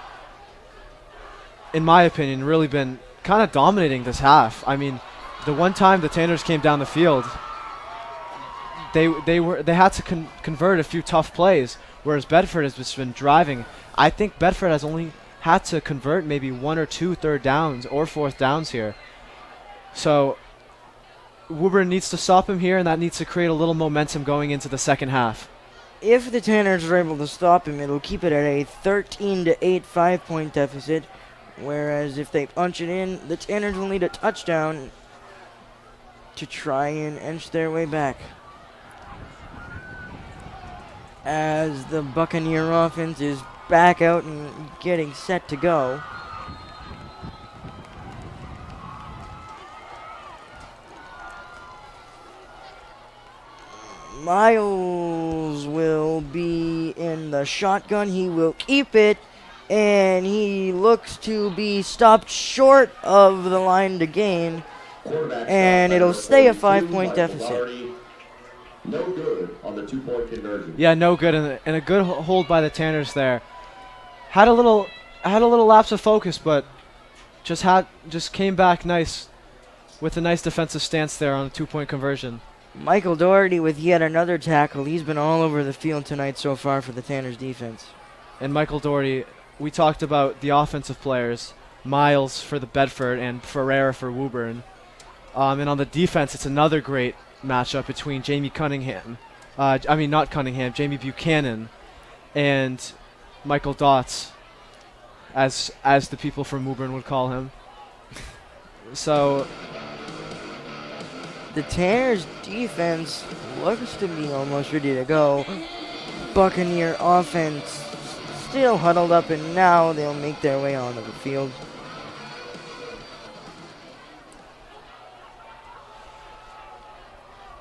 in my opinion, kind of dominating this half. I mean, the one time the Tanners came down the field, they had to convert a few tough plays, whereas Bedford has just been driving. I think Bedford has only had to convert maybe 1 or 2 third downs or fourth downs here. So Woburn needs to stop him here, and that needs to create a little momentum going into the second half. If the Tanners are able to stop him, it'll keep it at a 13-8 5-point deficit, whereas if they punch it in, the Tanners will need a touchdown to try and inch their way back. As the Buccaneer offense is back out and getting set to go. Miles will be in the shotgun. He will keep it, and he looks to be stopped short of the line to gain, and it'll stay a 5-point deficit. No good on the 2-point conversion. Yeah, no good, and a good hold by the Tanners there. Had a little lapse of focus, but just came back nice with a nice defensive stance there on a 2-point conversion. Michael Doherty with yet another tackle. He's been all over the field tonight so far for the Tanners defense. And Michael Doherty, we talked about the offensive players. Miles for the Bedford and Ferreira for Woburn. And on the defense, it's another great matchup between Jamie Cunningham. Not Cunningham, Jamie Buchanan and Michael Dotz, as the people from Woburn would call him. So The Tanners' defense looks to be almost ready to go. Buccaneer offense still huddled up, and now they'll make their way onto the field.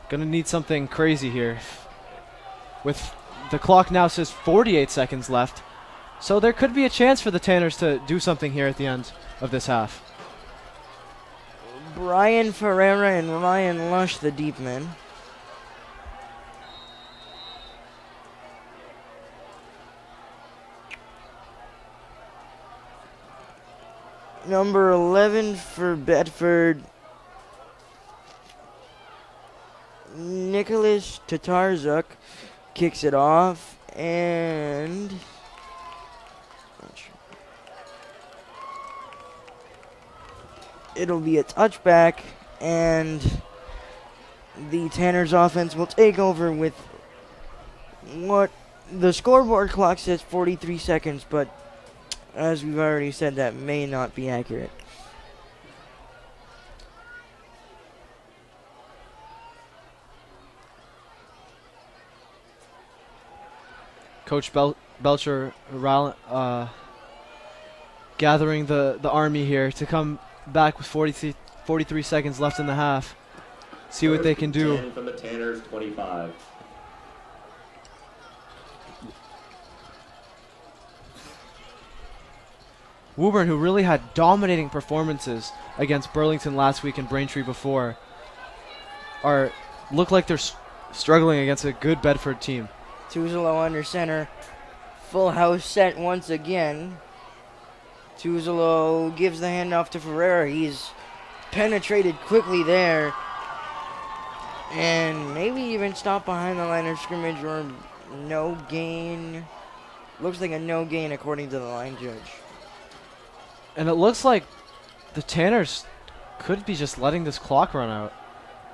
gonna need something crazy here. With the clock now says 48 seconds left, so there could be a chance for the Tanners to do something here at the end of this half. Brian Ferreira and Ryan Lush, the deep men. Number 11 for Bedford, Nicholas Tatarzuk kicks it off, and it'll be a touchback, and the Tanners offense will take over with what the scoreboard clock says 43 seconds, but as we've already said, that may not be accurate. Coach Belcher gathering the army here to come back with 43 seconds left in the half. See what they can do. 10 from the Tanners, 25. Woburn, who really had dominating performances against Burlington last week and Braintree before, look like they're struggling against a good Bedford team. Tuzelo under center. Full house set once again. Tuzelo gives the handoff to Ferreira. He's penetrated quickly there. And maybe even stopped behind the line of scrimmage, or no gain. Looks like a no gain according to the line judge. And it looks like the Tanners could be just letting this clock run out.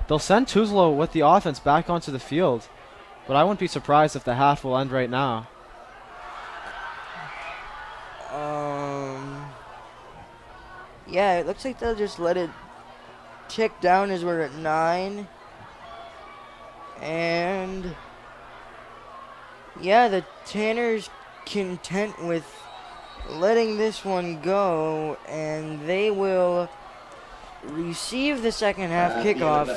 They'll send Tuzelo with the offense back onto the field, but I wouldn't be surprised if the half will end right now. Yeah, it looks like they'll just let it tick down as we're at 9. And yeah, the Tanners content with letting this one go, and they will receive the second half kickoff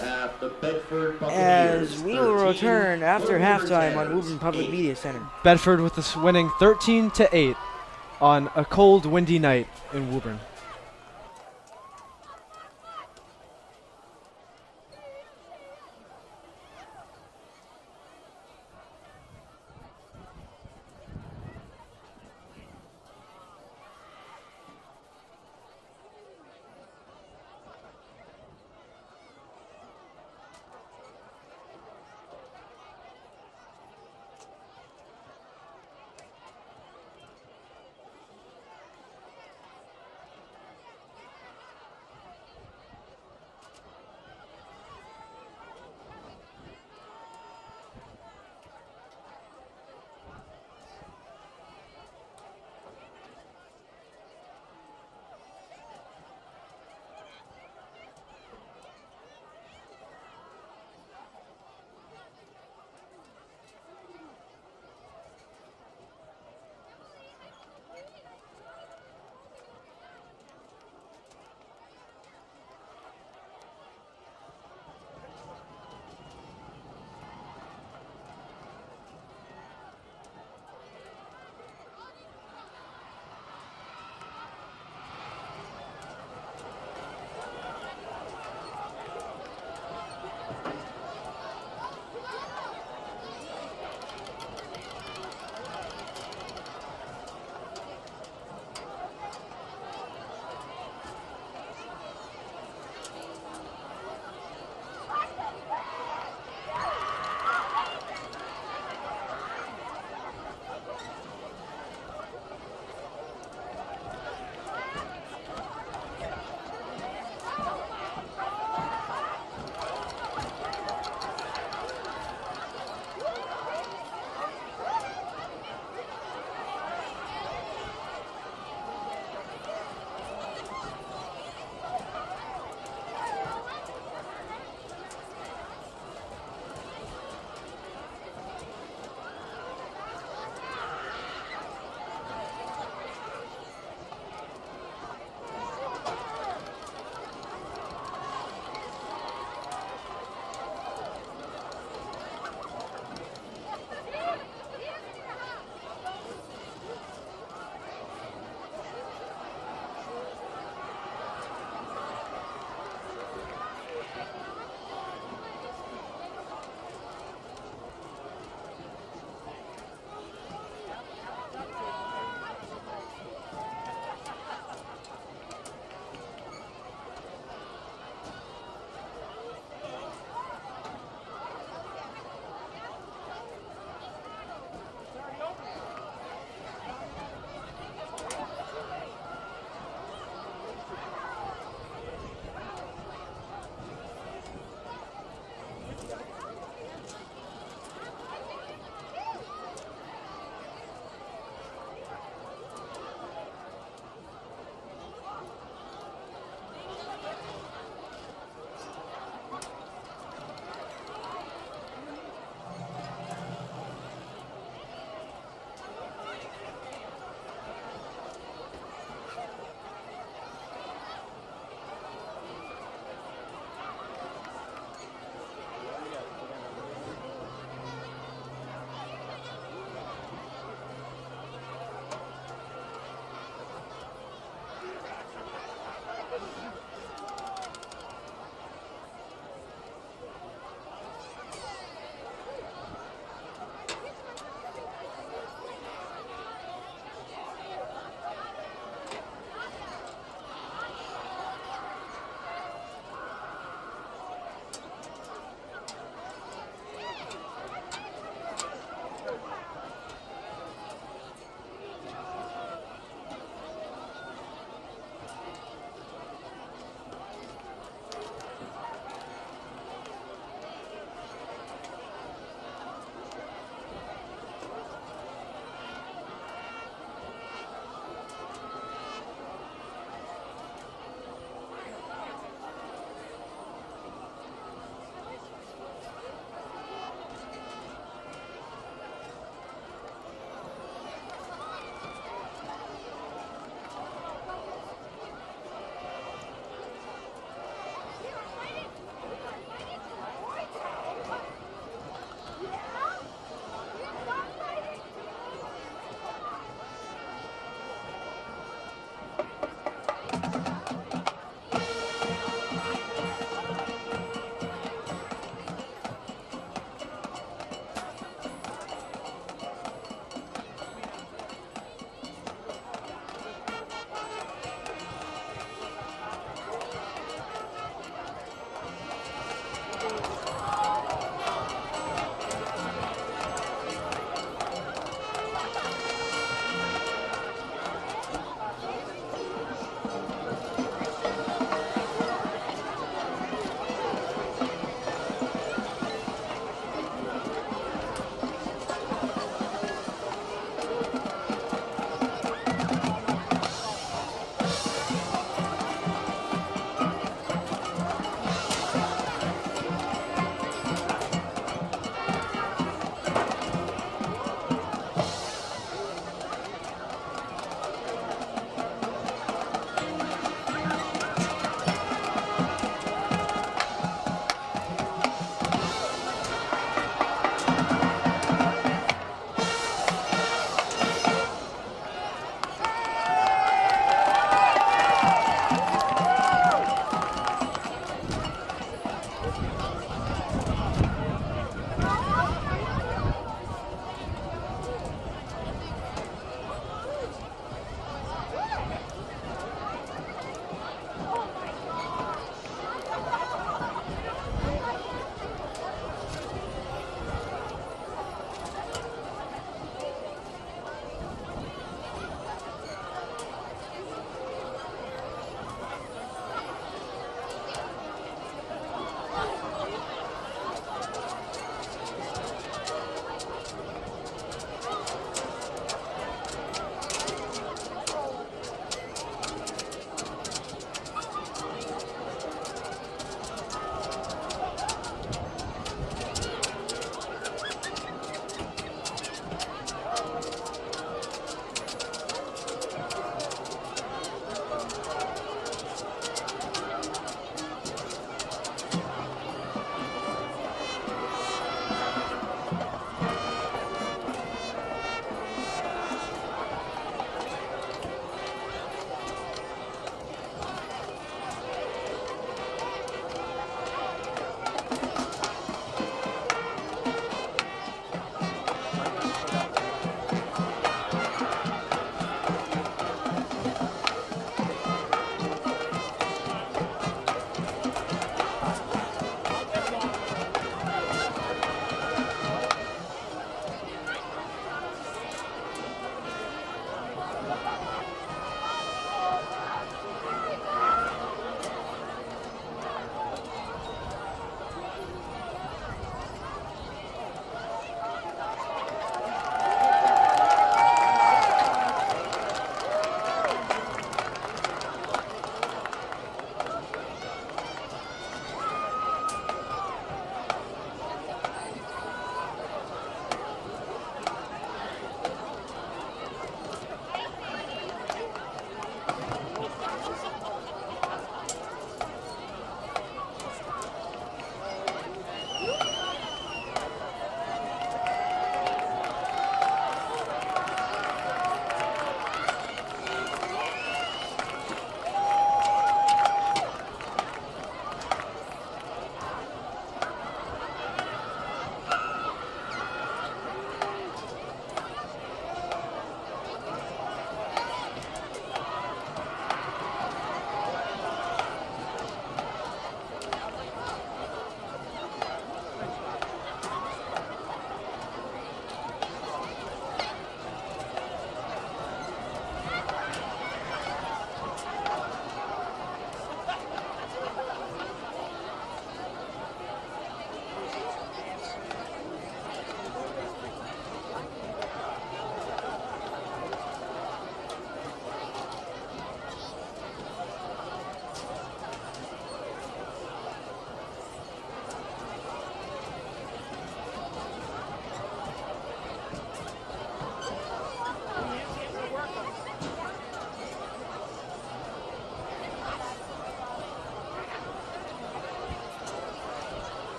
as we will return after halftime on Woburn Public Media Center. Bedford with this winning 13-8 on a cold, windy night in Woburn.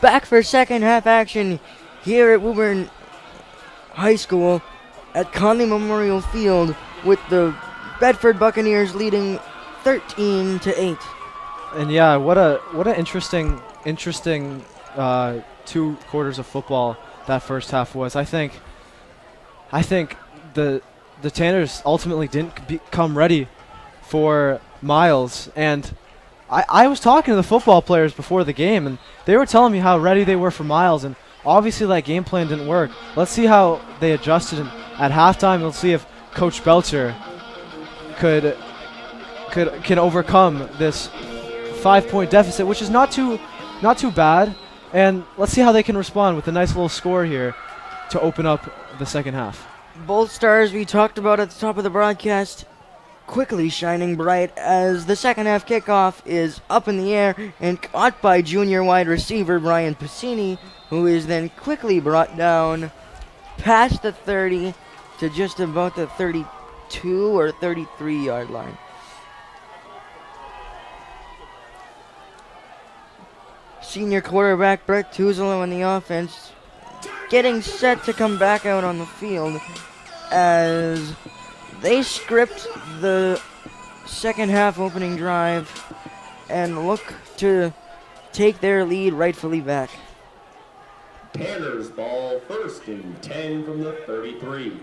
back for second half action here at Woburn High School at Connolly Memorial Field with the Bedford Buccaneers leading 13-8. And yeah, what a interesting 2 quarters of football that first half was. I think the Tanners ultimately didn't become ready for Miles, and I was talking to the football players before the game, and they were telling me how ready they were for Miles, and obviously that game plan didn't work. Let's see how they adjusted at halftime. Let's see if Coach Belcher can overcome this 5-point deficit, which is not too bad. And let's see how they can respond with a nice little score here to open up the second half. Both stars we talked about at the top of the broadcast quickly shining bright as the second half kickoff is up in the air and caught by junior wide receiver Brian Piscini, who is then quickly brought down past the 30 to just about the 32 or 33 yard line. Senior quarterback Brett Tuzolo in the offense getting set to come back out on the field as they script the second half opening drive and look to take their lead rightfully back. Tanners ball, 1st and 10 from the 33.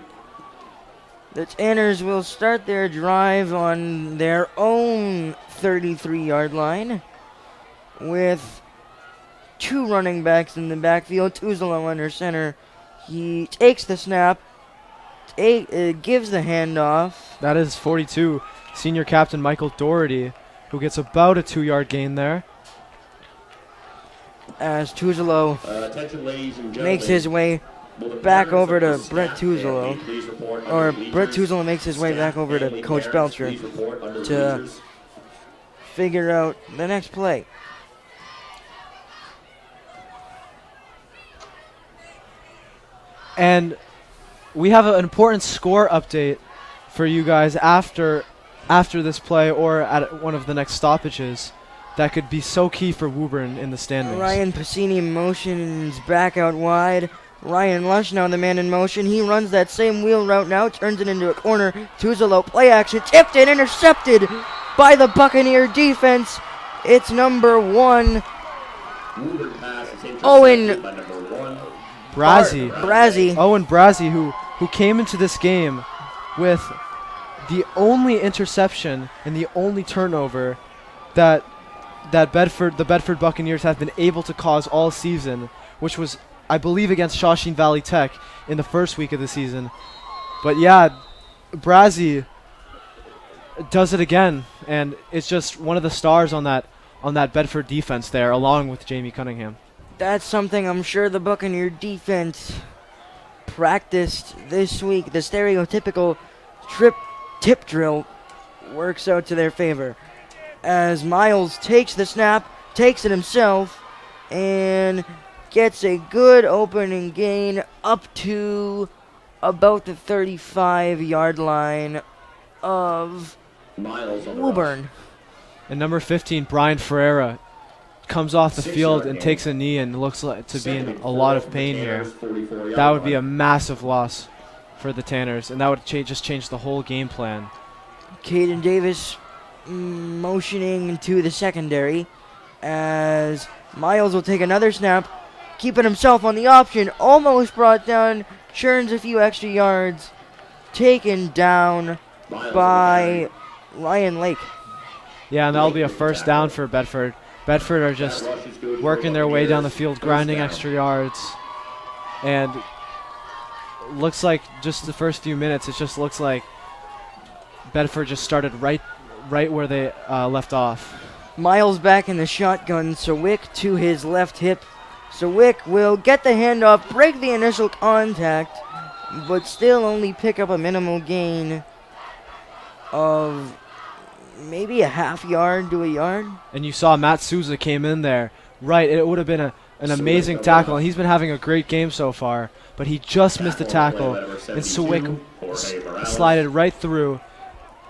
The Tanners will start their drive on their own 33-yard line with 2 running backs in the backfield. Tuzolo under center. He takes the snap, gives the handoff. That is 42, senior captain Michael Doherty, who gets about a 2-yard gain there. As Tuzolo Attention, ladies and gentlemen. makes his way back over to Brett Tuzolo. Or Brett Tuzolo makes his way back over to Coach Belcher to figure out the next play. And we have an important score update for you guys after this play or at one of the next stoppages that could be so key for Woburn in the standings. Ryan Piscini motions back out wide. Ryan Lush now the man in motion. He runs that same wheel route now, turns it into a corner. Tuzolo play action, tipped and intercepted by the Buccaneer defense. It's number 1, Owen Brazzi. Owen Brazzi, who came into this game with the only interception and the only turnover that the Bedford Buccaneers have been able to cause all season, which was, I believe, against Shawshene Valley Tech in the first week of the season. But yeah, Brazzi does it again, and it's just one of the stars on that Bedford defense there, along with Jamie Cunningham. That's something I'm sure the Buccaneer defense practiced this week. The stereotypical tip drill works out to their favor as Miles takes the snap, takes it himself, and gets a good opening gain up to about the 35-yard line of Woburn. And number 15, Brian Ferreira, comes off the field and takes a knee and looks like to be in a lot of pain here. That would be a massive loss for the Tanners, and that would just change the whole game plan. Caden Davis motioning to the secondary as Miles will take another snap, keeping himself on the option, almost brought down, churns a few extra yards, taken down by Ryan Lake. Yeah, and that'll be a first down for Bedford. Bedford are just working their way down the field, grinding extra yards, and looks like just the first few minutes, it just looks like Bedford just started right where they left off. Miles back in the shotgun, Sawick to his left hip. Sawick will get the handoff, break the initial contact, but still only pick up a minimal gain of maybe a half yard to a yard. And you saw Matt Souza came in there. Right, it would have been an amazing tackle, and he's been having a great game so far, but he just missed the tackle, and Sawick slided right through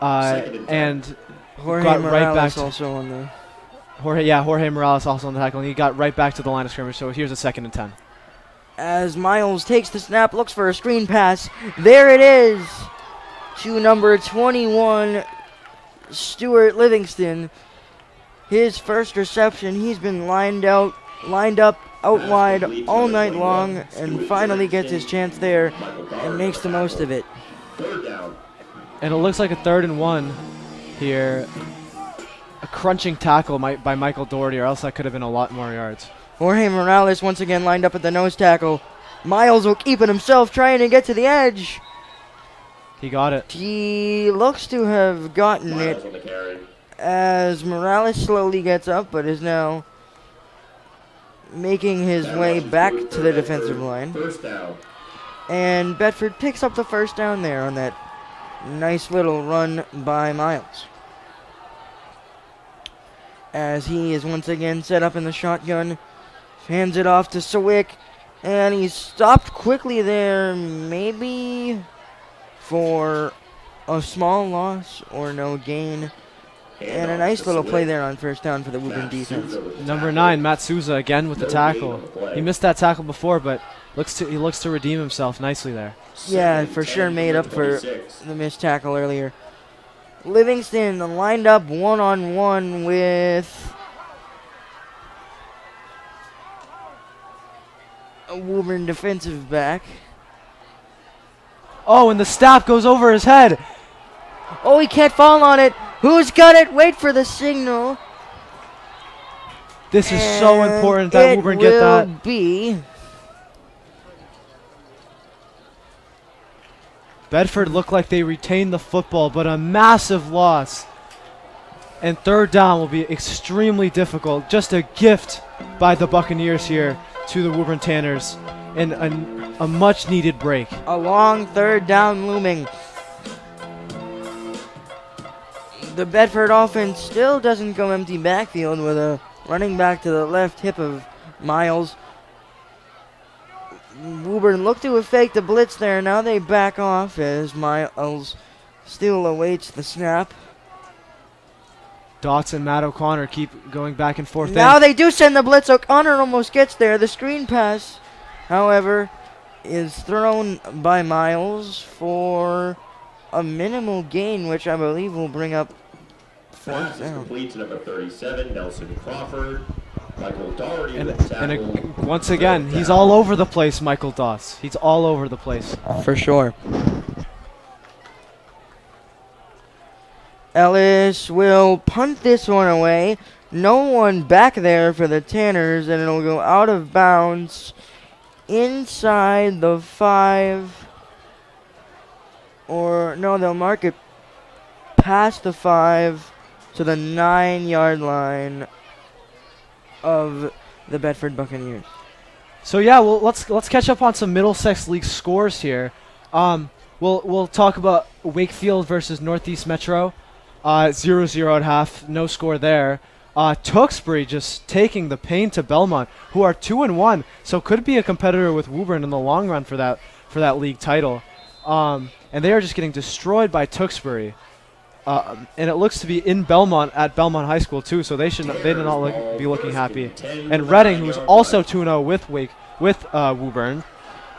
and Jorge got Morales right back to also on the Jorge Morales also on the tackle, and he got right back to the line of scrimmage. So here's a 2nd and 10. As Miles takes the snap, looks for a screen pass. There it is to number 21, Stuart Livingston. His first reception. He's been lined up out wide all night long, and finally gets his chance there and makes the most of it. Third down. And it looks like a 3rd and 1 here. A crunching tackle by Michael Doherty, or else that could have been a lot more yards. Jorge Morales once again lined up at the nose tackle. Miles will keep it himself, trying to get to the edge. He got it. He looks to have gotten Miles it on the carry. as Morales slowly gets up, but is now making his way back to the defensive line. First down. And Bedford picks up the first down there on that nice little run by Miles. As he is once again set up in the shotgun, hands it off to Sawick, and he's stopped quickly there, maybe for a small loss or no gain. And a nice little play there on first down for the Woburn defense. Number 9, Matt Souza, again with the tackle. He missed that tackle before, but he looks to redeem himself nicely there. Yeah, for sure made up for the missed tackle earlier. Livingston lined up one-on-one with a Woburn defensive back. Oh, and the staff goes over his head. Oh, he can't fall on it. Who's got it? Wait for the signal. This is so important that Woburn get that. It will be Bedford looked like they retained the football, but a massive loss. And 3rd down will be extremely difficult. Just a gift by the Buccaneers here to the Woburn Tanners, and a much-needed break. a long 3rd down looming. The Bedford offense still doesn't go empty backfield with a running back to the left hip of Miles. Woburn looked to have faked the blitz there. Now they back off as Miles still awaits the snap. Dots and Matt O'Connor keep going back and forth. Now they do send the blitz. O'Connor almost gets there. The screen pass, however, is thrown by Miles for a minimal gain, which I believe will bring up Pass 4th is down. complete to number 37, Nelson Crawford. Michael Doherty And, with the tackle. once again, he's all over the place, Michael Doss. He's all over the place. For sure. Ellis will punt this one away. No one back there for the Tanners, and it'll go out of bounds inside the 5. Or, no, they'll mark it past the 5 to the 9-yard line of the Bedford Buccaneers. So yeah, well, let's catch up on some Middlesex League scores here. We'll talk about Wakefield versus Northeast Metro. 0-0 at half, no score there. Tewksbury just taking the pain to Belmont, who are 2-1, so could be a competitor with Woburn in the long run for that league title. And they are just getting destroyed by Tewksbury. And it looks to be in Belmont at Belmont High School too, so they did not be looking happy. And Reading, who's also 2-0 with Woburn,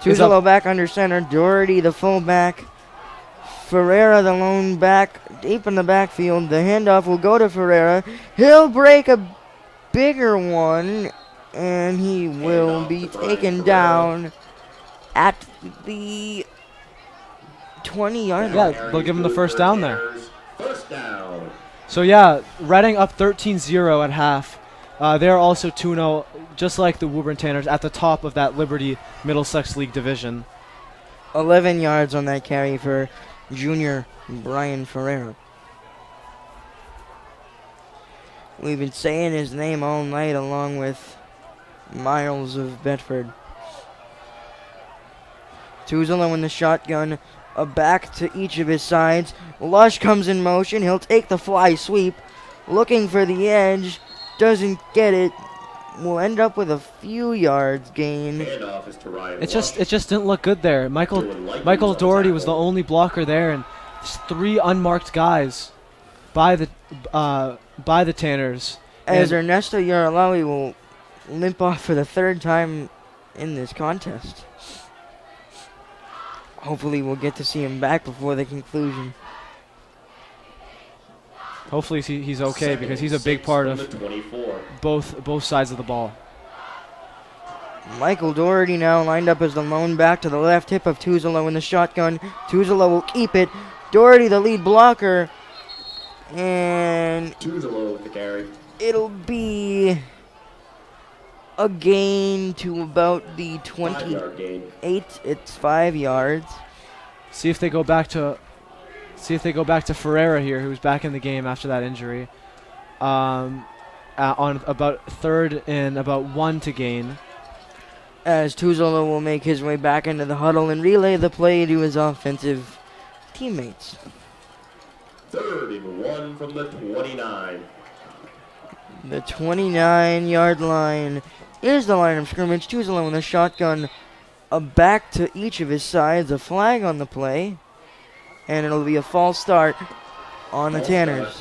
Tuzolo back under center. Doherty, the fullback. Ferreira, the lone back, deep in the backfield. The handoff will go to Ferreira. He'll break a bigger one, and he will be taken down at the 20-yard line. yeah, they'll give him the first down there. First down. So yeah, Reading up 13-0 at half. They're also 2-0, just like the Woburn Tanners, at the top of that Liberty Middlesex League division. 11 yards on that carry for junior Brian Ferreira. We've been saying his name all night along with Miles of Bedford. Tuzolo in the shotgun, a back to each of his sides. Lush comes in motion. He'll take the fly sweep, looking for the edge. Doesn't get it. Will end up with a few yards gain. Handoff is to Ryan It Lush. just didn't look good there. Michael Doherty was the only blocker there, and just 3 unmarked guys by the Tanners. As And Ernesto Yaralawi will limp off for the third time in this contest. Hopefully we'll get to see him back before the conclusion. hopefully he's okay because he's a big part of 24. both sides of the ball. Michael Doherty now lined up as the lone back to the left hip of Tuzolo in the shotgun. Tuzolo will keep it. Doherty the lead blocker. And Tuzolo with the carry. it'll be a gain to about the 5-yard gain. 28. It's 5 yards. See if they go back to Ferreira here, who's back in the game after that injury. On about 3rd and about 1 to gain. As Tuzolo will make his way back into the huddle and relay the play to his offensive teammates. 3rd and 1 from the 29. The 29-yard line is the line of scrimmage. Tuzolo in the shotgun. A back to each of his sides. A flag on the play. And it'll be a false start on the False Tanners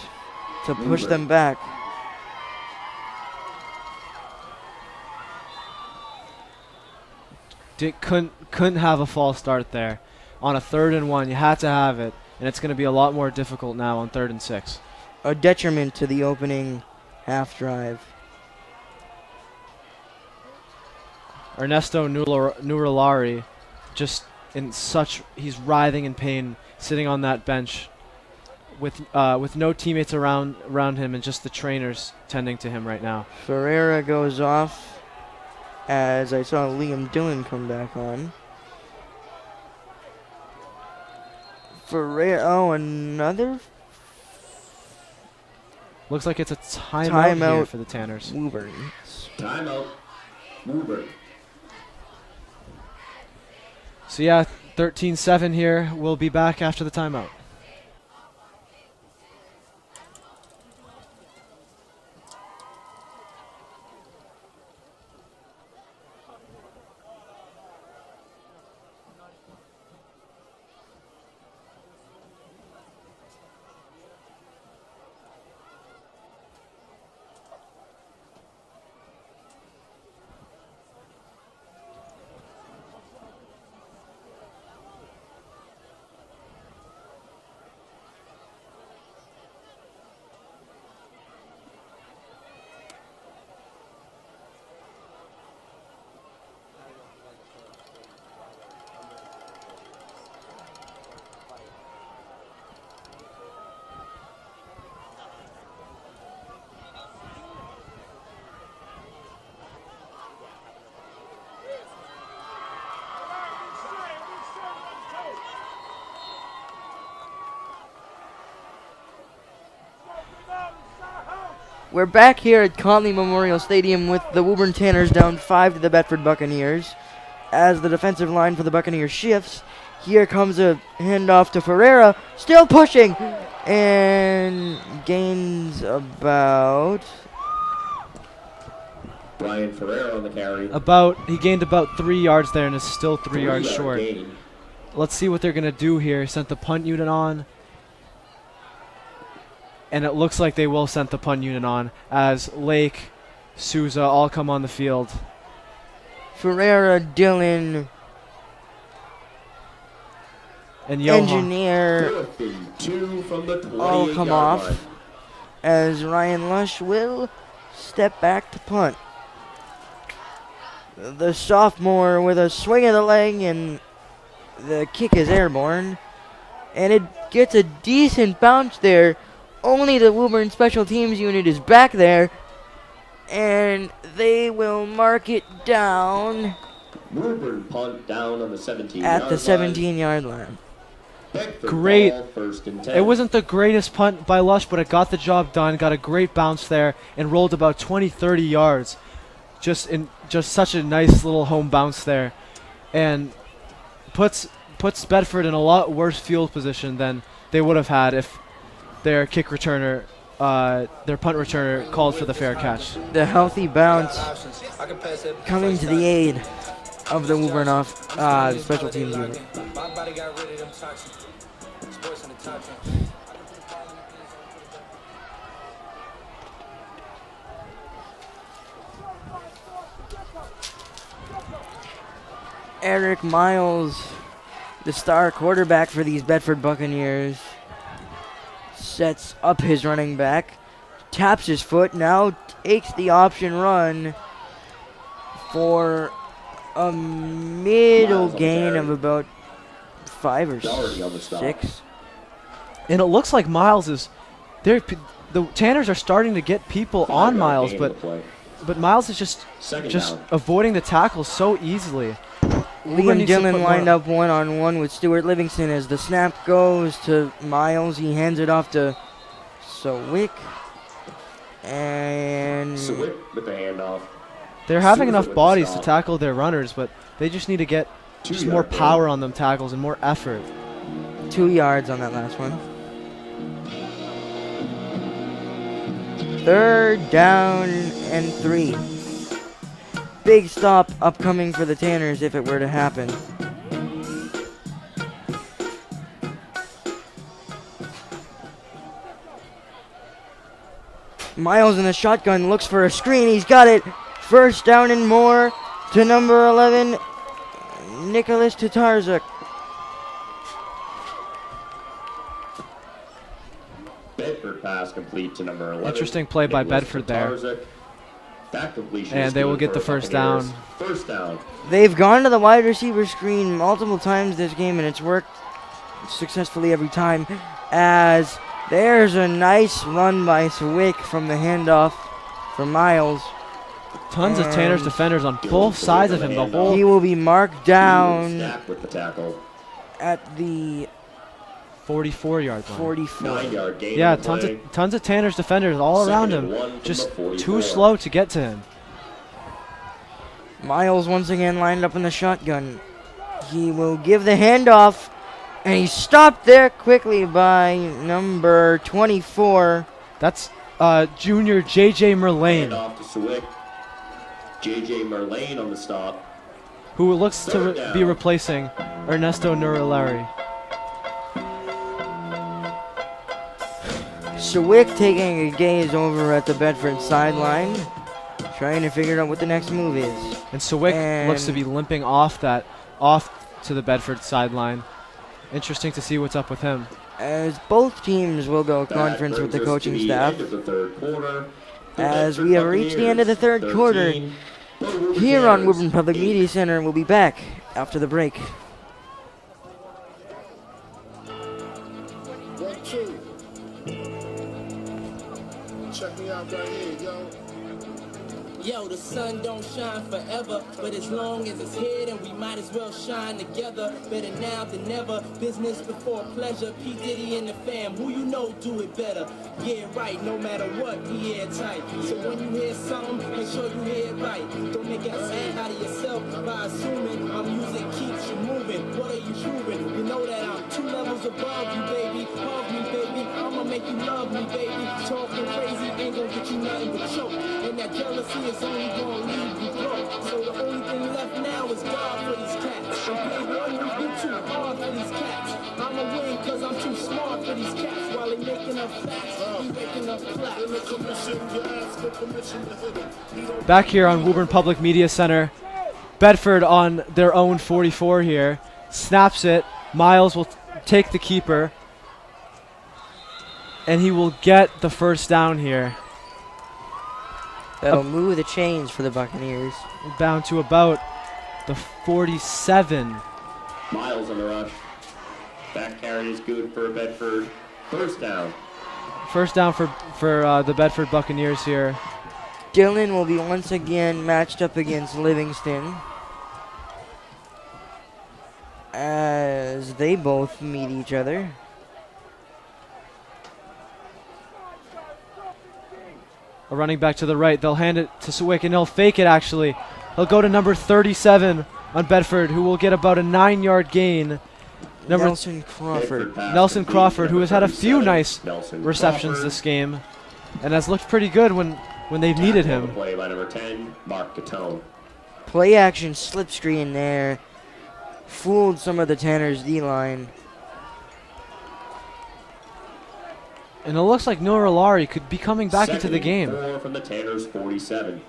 to push them back. Couldn't have a false start there. On a 3rd and 1, you had to have it, and it's going to be a lot more difficult now on 3rd and 6. A detriment to the opening half drive. Ernesto Nuralari, he's writhing in pain, sitting on that bench, with no teammates around him and just the trainers tending to him right now. Ferreira goes off as I saw Liam Dillon come back on. Ferreira, another Looks like it's a timeout here for the Tanners. Woburn. Timeout. Woburn. So yeah, 13-7 here. We'll be back after the timeout. We're back here at Connolly Memorial Stadium with the Woburn Tanners down 5 to the Bedford Buccaneers. As the defensive line for the Buccaneers shifts, here comes a handoff to Ferreira, still pushing, and gains about... Brian Ferreira on the carry. He gained about 3 yards there and is still 3 yards 3-yard short. gain. Let's see what they're going to do here. Sent the punt unit on. And it looks like they will send the punt unit on as Lake, Souza all come on the field. Ferreira, Dillon, And Johan. Engineer 4th and 2 from the 28-yard all come off line. as Ryan Lush will step back to punt. The sophomore with a swing of the leg, and the kick is airborne. And it gets a decent bounce there. Only the Woburn Special Teams unit is back there. And they will mark it down Woburn punt down on the 17-yard at the line. 17-yard line. Bedford Great. ball, 1st and 10. It wasn't the greatest punt by Lush, but it got the job done. Got a great bounce there and rolled about 20-30 yards. Just such a nice little home bounce there. And puts Bedford in a lot worse field position than they would have had if their kick returner, their punt returner called for the fair catch. The healthy bounce coming to the aid of the Woburn special teams unit. Eric Miles, the star quarterback for these Bedford Buccaneers, sets up his running back, taps his foot, now takes the option run for a middle gain of about 5 or 6. And it looks like Miles is there. The Tanners are starting to get people on Miles, but Miles is just avoiding the tackle so easily. Liam Dillon lined up one-on-one with Stuart Livingston as the snap goes to Miles. He hands it off to Sawick. And Sawick with the handoff. They're having enough bodies to tackle their runners, but they just need to get just more power on them tackles and more effort. 2 yards on that last one. 3rd down and 3. Big stop upcoming for the Tanners if it were to happen. Miles in the shotgun looks for a screen. He's got it. 1st down and more to number 11, Nicholas Tatarczuk. Bedford pass complete to number 11. Interesting play by Bedford there. That completion and they will get the first down. First down. They've gone to the wide receiver screen multiple times this game, and it's worked successfully every time. As there's a nice run by Sawick from the handoff for Miles. Tons of Tanner's defenders on both sides of him. The whole he will be marked down with the tackle at the 44-yard line. 44. 9-yard gain. Yeah, tons of Tanner's defenders all around him. Just too slow to get to him. Miles once again lined up in the shotgun. He will give the handoff, and he's stopped there quickly by number 24. That's junior J.J. Merlane. Handoff to Sawick. J.J. Merlane on the stop. Who looks to be replacing Ernesto Nurulari. Sawick taking a gaze over at the Bedford sideline, trying to figure out what the next move is. And Sawick looks to be limping off to the Bedford sideline. Interesting to see what's up with him. As both teams will go conference with the coaching staff. As we have reached the end of the 3rd quarter, here on Woburn Public Media Center, we'll be back after the break. 1, 2. Check me out right here, yo. Yo, the sun don't shine forever, but as long as it's here, then we might as well shine together. Better now than never, business before pleasure. P. Diddy and the fam, who you know do it better. Yeah, right, no matter what, we airtight. So when you hear something, make sure you hear it right. Don't make it sad out of yourself by assuming my music keeps you moving. What are you proving? You know that I'm 2 levels above you, baby. Hug me, baby. I'ma make you love me, baby. Talking crazy ain't gonna get you nothing but choke. And that jealousy is only gonna leave you broke. So the only thing left now is God for these cats. And big one, you too hard for these cats. I'ma win cause I'm too smart for these cats. While they making up facts, we making up plaques. Back here on Woburn Public Media Center, Bedford on their own 44 here. Snaps it. Miles will take the keeper. And he will get the first down here. That'll move the chains for the Buccaneers. Bound to about the 47. Miles on the rush. Back carry is good for Bedford. First down. First down for the Bedford Buccaneers here. Dillon will be once again matched up against Livingston, as they both meet each other. A running back to the right. They'll hand it to Sawick, and he'll fake it, actually. He'll go to number 37 on Bedford, who will get about a 9-yard gain. Nelson Crawford. Nelson Crawford, who has had a few nice receptions this game and has looked pretty good when they've needed him. Play by number 10, Mark Gatone. Play action slipstream there. Fooled some of the Tanners D-line. And it looks like Nurulari could be coming back into the game. 4 from the Tanners, 47.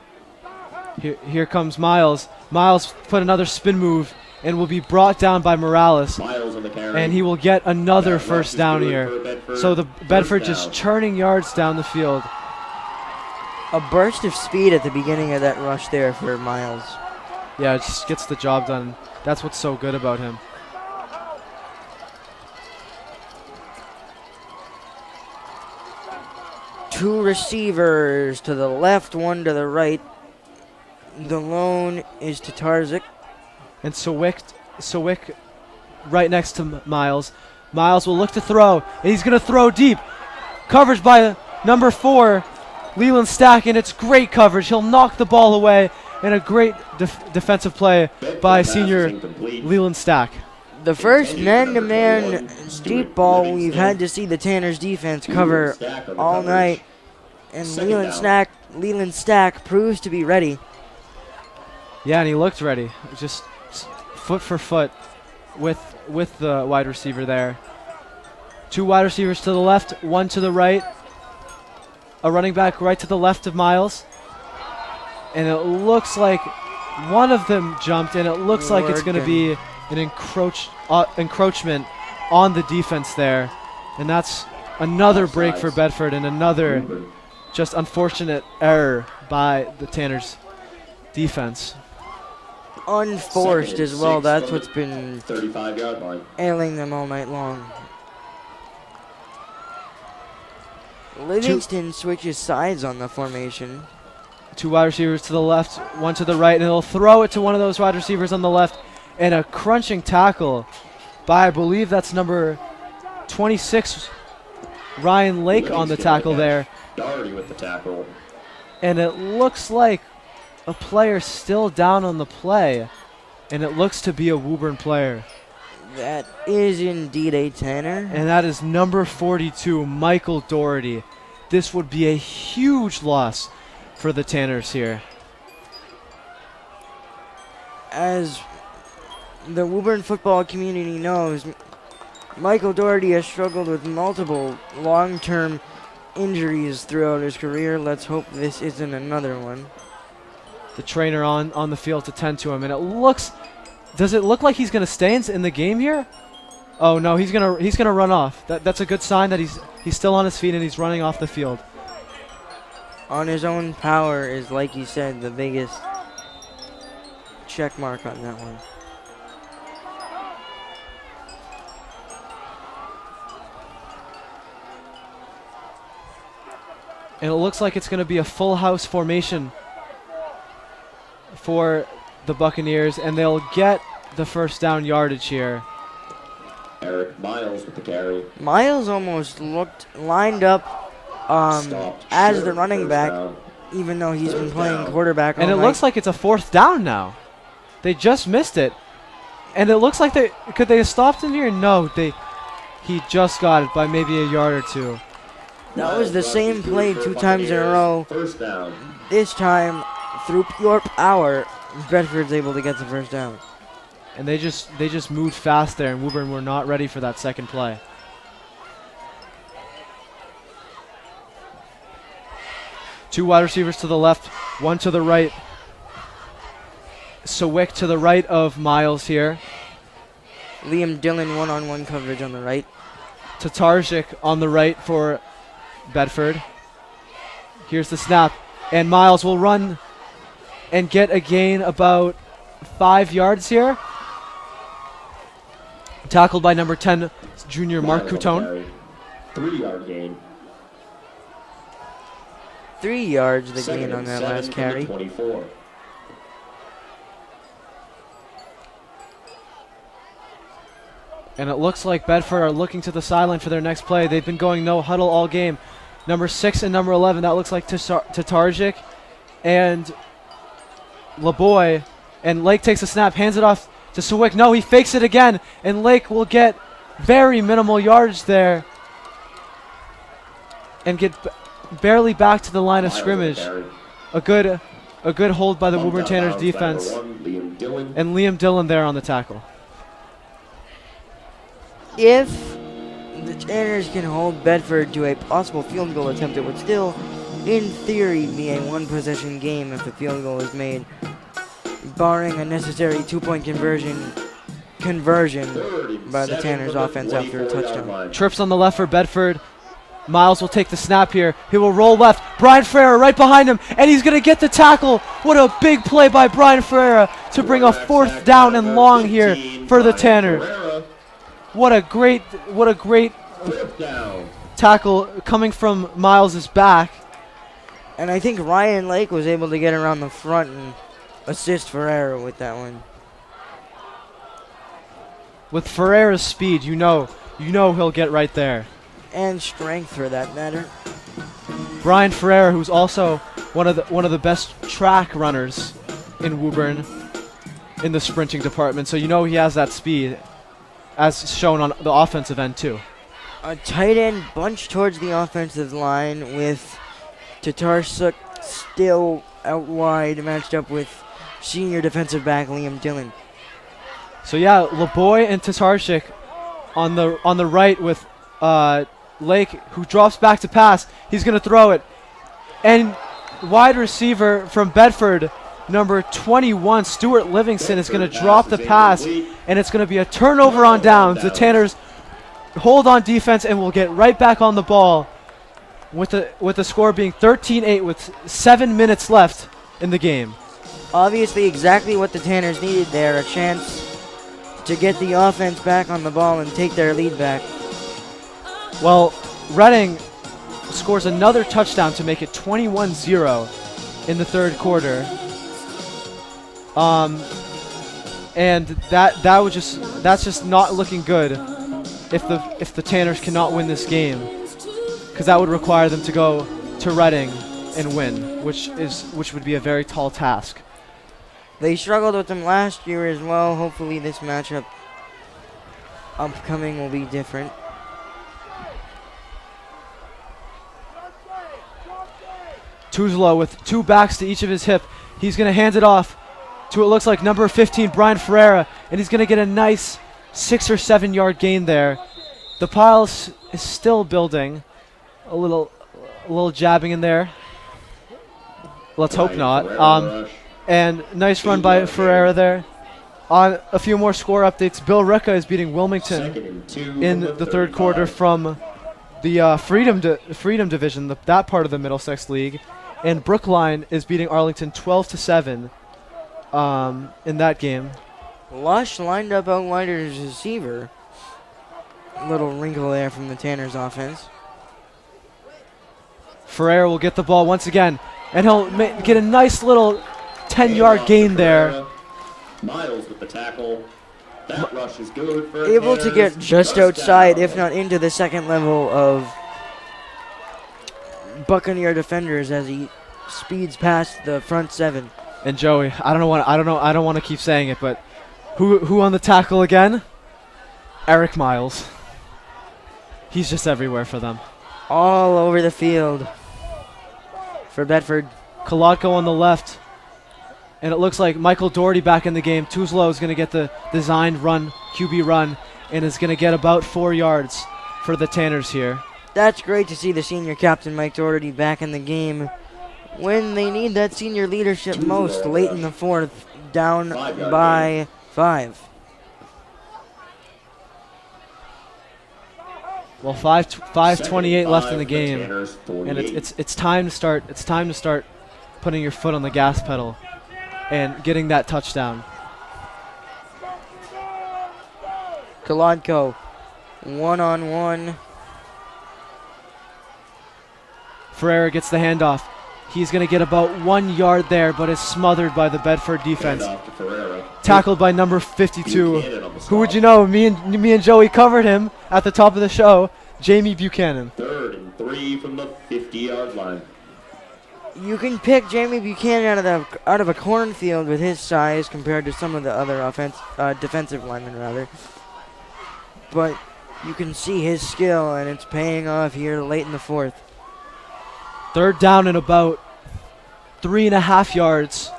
Here comes Miles. Miles put another spin move and will be brought down by Morales. Miles on the carry. And he will get another That rush first is down good here. for Bedford. So the First Bedford just down. churning yards down the field. A burst of speed at the beginning of that rush there for Miles. Yeah, it just gets the job done. That's what's so good about him. Two receivers to the left, one to the right. The lone is to Tarzik. And Sawick right next to Miles. Miles will look to throw, and he's going to throw deep. Coverage by number 4, Leland Stack, and it's great coverage. He'll knock the ball away, and a great defensive play by senior Leland Stack. The first man-to-man deep ball we've had to see the Tanners defense cover all night. And Leland Stack proves to be ready. Yeah, and he looked ready. Just foot for foot with the wide receiver there. 2 wide receivers to the left, 1 to the right. A running back right to the left of Miles. And it looks like one of them jumped, and it looks like it's going to be an encroachment on the defense there. And that's another break for Bedford and another just unfortunate error by the Tanners defense. Unforced as well. That's what's been 35-yard line. ailing them all night long. Livingston switches sides on the formation. 2 wide receivers to the left, 1 to the right, and he'll throw it to one of those wide receivers on the left. And a crunching tackle by, I believe that's number 26, Ryan Lake on the tackle there. Doherty with the tackle. And it looks like a player still down on the play. And it looks to be a Woburn player. That is indeed a Tanner. And that is number 42, Michael Doherty. This would be a huge loss for the Tanners here. As the Woburn football community knows, Michael Doherty has struggled with multiple long-term injuries throughout his career. Let's hope this isn't another one. The trainer on the field to tend to him, and it looks. Does it look like he's going to stay in the game here? Oh no, he's gonna run off. That's a good sign that he's still on his feet and he's running off the field. On his own power is, like you said, the biggest check mark on that one. And it looks like it's going to be a full house formation for the Buccaneers, and they'll get the first down yardage here. Eric Miles with the carry. Miles almost looked lined up Stopped as short, the running first back, down. even though he's been First playing down. quarterback all And it night. looks like it's a 4th down now. They just missed it. And it looks like could they have stopped him here? No, he just got it by maybe a yard or 2. That was the same play 2 times in a row. First down. This time, through pure power, Bedford's able to get the first down. And they just moved fast there, and Woburn were not ready for that second play. Two wide receivers to the left, 1 to the right. Sawick to the right of Miles here. Liam Dillon one-on-one coverage on the right. Tatarzik on the right for Bedford. Here's the snap, and Miles will run and get a gain about 5 yards here. Tackled by number 10, junior Mark Miles on the Coutone. carry. 3-yard gain. 3 yards the Second gain on and that 7 last from the carry. 24. And it looks like Bedford are looking to the sideline for their next play. They've been going no huddle all game. Number 6 and number 11, that looks like Tatarzik and LeBoy. And Lake takes a snap, hands it off to Sawick. No, he fakes it again, and Lake will get very minimal yards there and get barely back to the line of Miles on the scrimmage. carry. A good hold by the Bumped Woburn out Tanners bounds by defense. number 1, Liam Dillon. And Liam Dillon there on the tackle. If the Tanners can hold Bedford to a possible field goal attempt, it would still, in theory, be a one-possession game if the field goal is made. Barring a necessary 2-point conversion conversion by the 37 Tanners from the offense after a 44-yard touchdown. line. Trips on the left for Bedford. Miles will take the snap here. He will roll left. Brian Ferreira right behind him, and he's going to get the tackle. What a big play by Brian Ferreira to bring a fourth down and long here for the Tanners. Ferreira, What a great fifth down. tackle coming from Miles' back. And I think Ryan Lake was able to get around the front and assist Ferreira with that one. With Ferreira's speed, you know he'll get right there. And strength for that matter. Brian Ferreira, who's also one of the best track runners in Woburn in the sprinting department, so you know he has that speed, as shown on the offensive end too. A tight end bunch towards the offensive line with Tatarsuk still out wide, matched up with senior defensive back Liam Dillon. So yeah, LeBoy and Tatarchik on the right with Lake, who drops back to pass. He's going to throw it. And wide receiver from Bedford, number 21, Stuart Livingston, is going to drop the pass, and it's going to be a turnover on downs. The Tanners hold on defense and will get right back on the ball with the score being 13-8 with 7 minutes left in the game. Obviously exactly what the Tanners needed there, a chance to get the offense back on the ball and take their lead back. Well, Reading scores another touchdown to make it 21-0 in the third quarter. And that's just not looking good if the Tanners cannot win this game, because that would require them to go to Reading and win, which would be a very tall task. They struggled with them last year as well. Hopefully this matchup upcoming will be different. Tuzlo with two backs to each of his hip. He's going to hand it off to, it looks like, number 15, Brian Ferreira, and he's going to get a nice 6 or 7 yard gain there. The pile is still building. A little jabbing in there. Let's hope not. And nice run by Ferreira there. On a few more score updates, Bill Ricca is beating Wilmington in the third quarter from the Freedom Division, that part of the Middlesex League. And Brookline is beating Arlington 12-7 in that game. Lush lined up out wide as receiver. Little wrinkle there from the Tanners offense. Ferreira will get the ball once again, and he'll get a nice little 10-yard gain there. Miles with the tackle. That rush is good for Able to get just outside, if not into the second level of Buccaneer defenders as he speeds past the front seven. And Joey, I don't want to keep saying it, but who on the tackle again? Eric Miles. He's just everywhere for them. All over the field for Bedford. Kolodko on the left. And it looks like Michael Doherty back in the game. Tuzlo is going to get the designed run, QB run, and is going to get about 4 yards for the Tanners here. That's great to see the senior captain, Mike Doherty, back in the game when they need that senior leadership most, late in the fourth, down by 5. Well, 5:28 left in the game, and it's time to start. It's time to start putting your foot on the gas pedal and getting that touchdown. Kolodko, one-on-one. Ferreira gets the handoff. He's going to get about 1 yard there, but is smothered by the Bedford defense. Tackled by number 52. Who would you know? Me and Joey covered him at the top of the show. Jamie Buchanan. 3rd and 3 from the 50-yard line. You can pick Jamie Buchanan out of a cornfield with his size compared to some of the other defensive linemen, rather. But you can see his skill, and it's paying off here late in the fourth. 3rd down and about 3.5 yards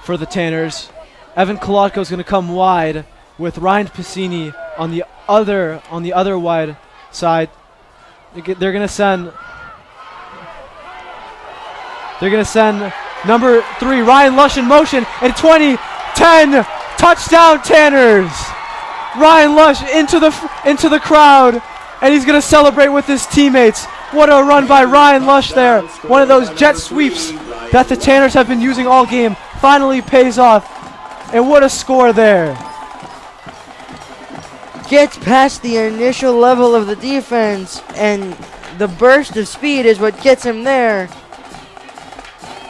for the Tanners. Evan Kolodko is going to come wide with Ryan Piscini on the other wide side. They're going to send number 3 Ryan Lush in motion, and 20-10 touchdown Tanners. Ryan Lush into the crowd, and he's gonna celebrate with his teammates. What a run by Ryan Lush there. One of those jet sweeps that the Tanners have been using all game finally pays off. And what a score there. Gets past the initial level of the defense, and the burst of speed is what gets him there.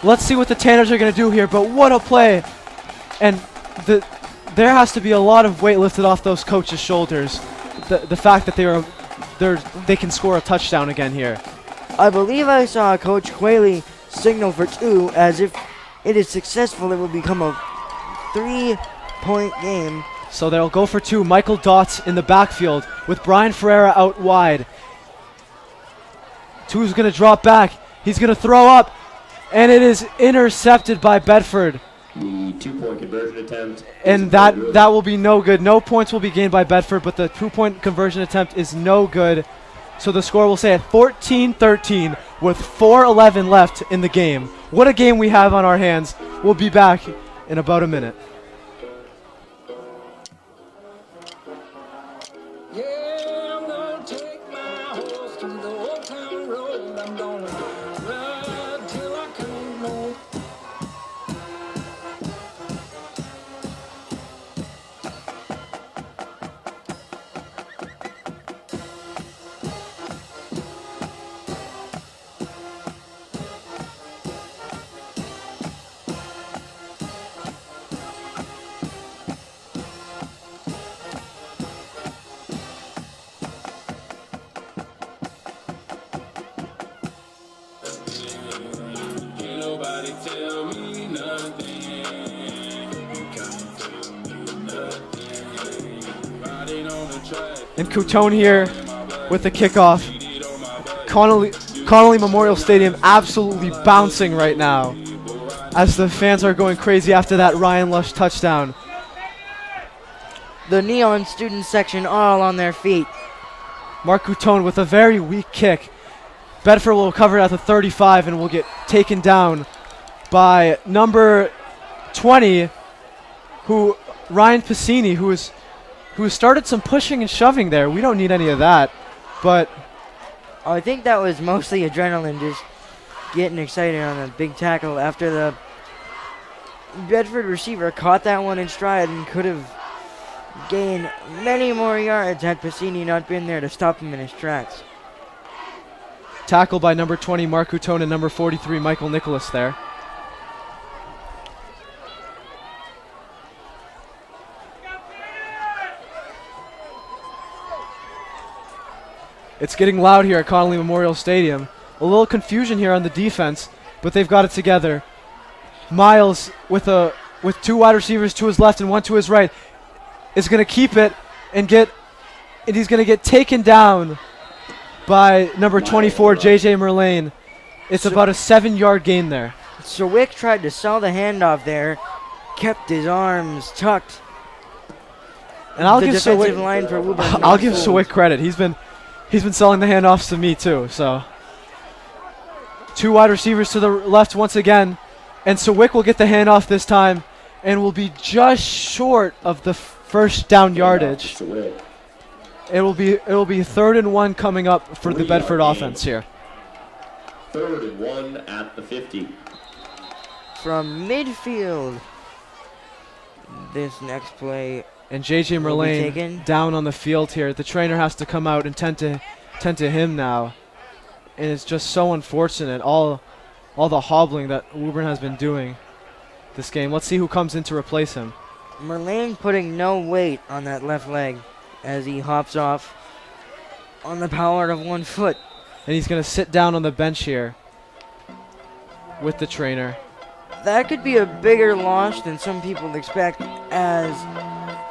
Let's see what the Tanners are going to do here, but what a play. And there has to be a lot of weight lifted off those coaches' shoulders. The fact that they can score a touchdown again here. I believe I saw Coach Qualey signal for 2, as if it is successful, it will become a 3-point game. So they'll go for 2. Michael Dotts in the backfield with Brian Ferreira out wide. 2's going to drop back. He's going to throw up, and it is intercepted by Bedford. The 2-point conversion attempt. And that will be no good. No points will be gained by Bedford, but the 2-point conversion attempt is no good. So the score will stay at 14-13 with 4:11 left in the game. What a game we have on our hands. We'll be back in about a minute. Yeah, I'm gonna take my horse to the old town road. I'm gonna ride till I come home. Can't nobody tell me nothing. Can't tell me nothing. Riding on the track. And Coutone here with the kickoff. Connolly Memorial Stadium absolutely bouncing right now as the fans are going crazy after that Ryan Lush touchdown. The Neon student section all on their feet. Mark Coutone with a very weak kick. Bedford will cover it at the 35 and will get taken down by number 20, Ryan Piscini, who started some pushing and shoving there. We don't need any of that, but I think that was mostly adrenaline, just getting excited on a big tackle after the Bedford receiver caught that one in stride and could have gained many more yards had Piscini not been there to stop him in his tracks. tackle by number 20, Mark Coutone, and number 43, Michael Nicholas there. It's getting loud here at Connolly Memorial Stadium. A little confusion here on the defense, but they've got it together. Miles with 2 wide receivers to his left and 1 to his right is going to keep it and he's going to get taken down by number 24, JJ Merlane. It's about a 7-yard gain there. So Wick tried to sell the handoff there, kept his arms tucked. And I'll give defensive line for Woburn. I'll give Sawick credit. He's been selling the handoffs to me too. So 2 wide receivers to the left once again, and Sawick will get the handoff this time, and will be just short of the first down yardage. It'll be 3rd and 1 coming up for the Bedford offense here. 3rd and 1 at the 50. From midfield, this next play. And JJ Will be Merlane taken. down on the field here. The trainer has to come out and tend to him now. And it's just so unfortunate, all the hobbling that Woburn has been doing this game. Let's see who comes in to replace him. Merlane putting no weight on that left leg as he hops off on the power of 1 foot. And he's going to sit down on the bench here with the trainer. That could be a bigger loss than some people expect, as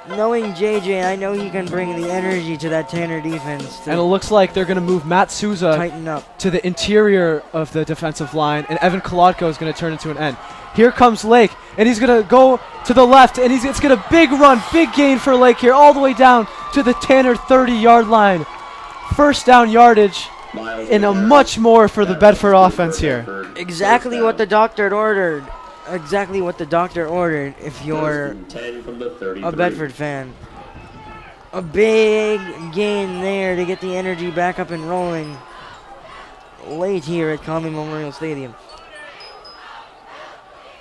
knowing JJ, I know he can bring the energy to that Tanner defense to And it looks like they're going to move Matt Souza tighten up. to the interior of the defensive line, and Evan Kolodko is going to turn into an end. Here comes Lake, and he's going to go to the left, and it's going to big run, big gain for Lake here, all the way down to the Tanner 30-yard line. First down yardage, and a much more for the Bedford offense here. Exactly what the doctor had ordered. Exactly what the doctor ordered if you're 10 from the 33. a Bedford fan. A big gain there to get the energy back up and rolling late here at Connolly Memorial Stadium.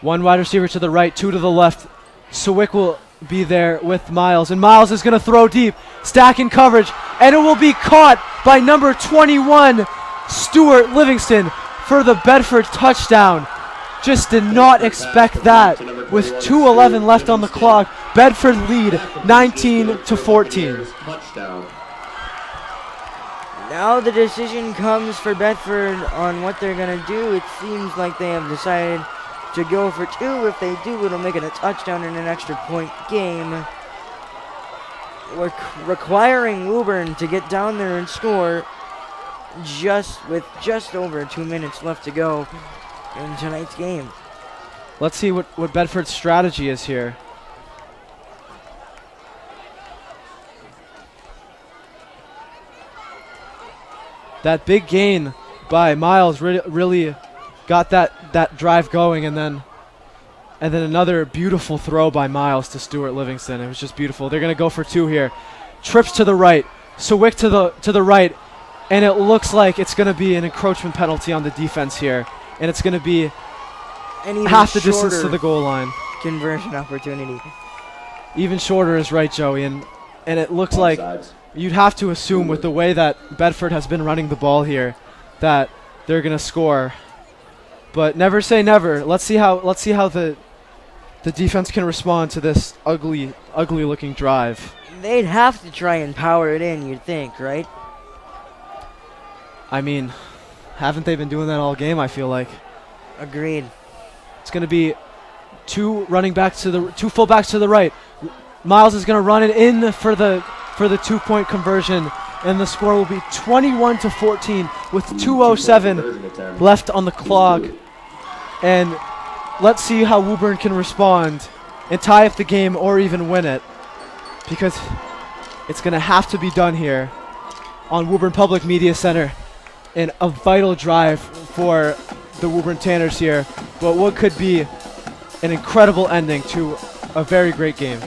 One wide receiver to the right, two to the left. Sawick will be there with Miles, and Miles is going to throw deep, stacking coverage, and it will be caught by number 21, Stuart Livingston, for the Bedford touchdown. Just did not expect that. With 2:11 left on the clock, Bedford lead 19-14. Touchdown. Now the decision comes for Bedford on what they're going to do. It seems like they have decided to go for two. If they do, it'll make it a touchdown in an extra point game. Requiring Woburn to get down there and score with just over 2 minutes left to go in tonight's game. Let's see what Bedford's strategy is here. That big gain by Miles really got that drive going, and then another beautiful throw by Miles to Stuart Livingston. It was just beautiful. They're going to go for two here. Trips to the right. Sawick to the right, and it looks like it's going to be an encroachment penalty on the defense here, and it's going to be half the distance to the goal line. Conversion opportunity. Even shorter is right, Joey, and it looks like you'd have to assume with the way that Bedford has been running the ball here that they're going to score. But never say never. Let's see how the defense can respond to this ugly looking drive. They'd have to try and power it in, you'd think, right? I mean, haven't they been doing that all game, I feel like? Agreed. It's going to be two fullbacks to the right. Miles is going to run it in for the 2-point conversion, and the score will be 21-14 with 2:07 left on the clock. And let's see how Woburn can respond and tie up the game or even win it, because it's going to have to be done here on Woburn Public Media Center, and a vital drive for the Woburn Tanners here, but what could be an incredible ending to a very great game.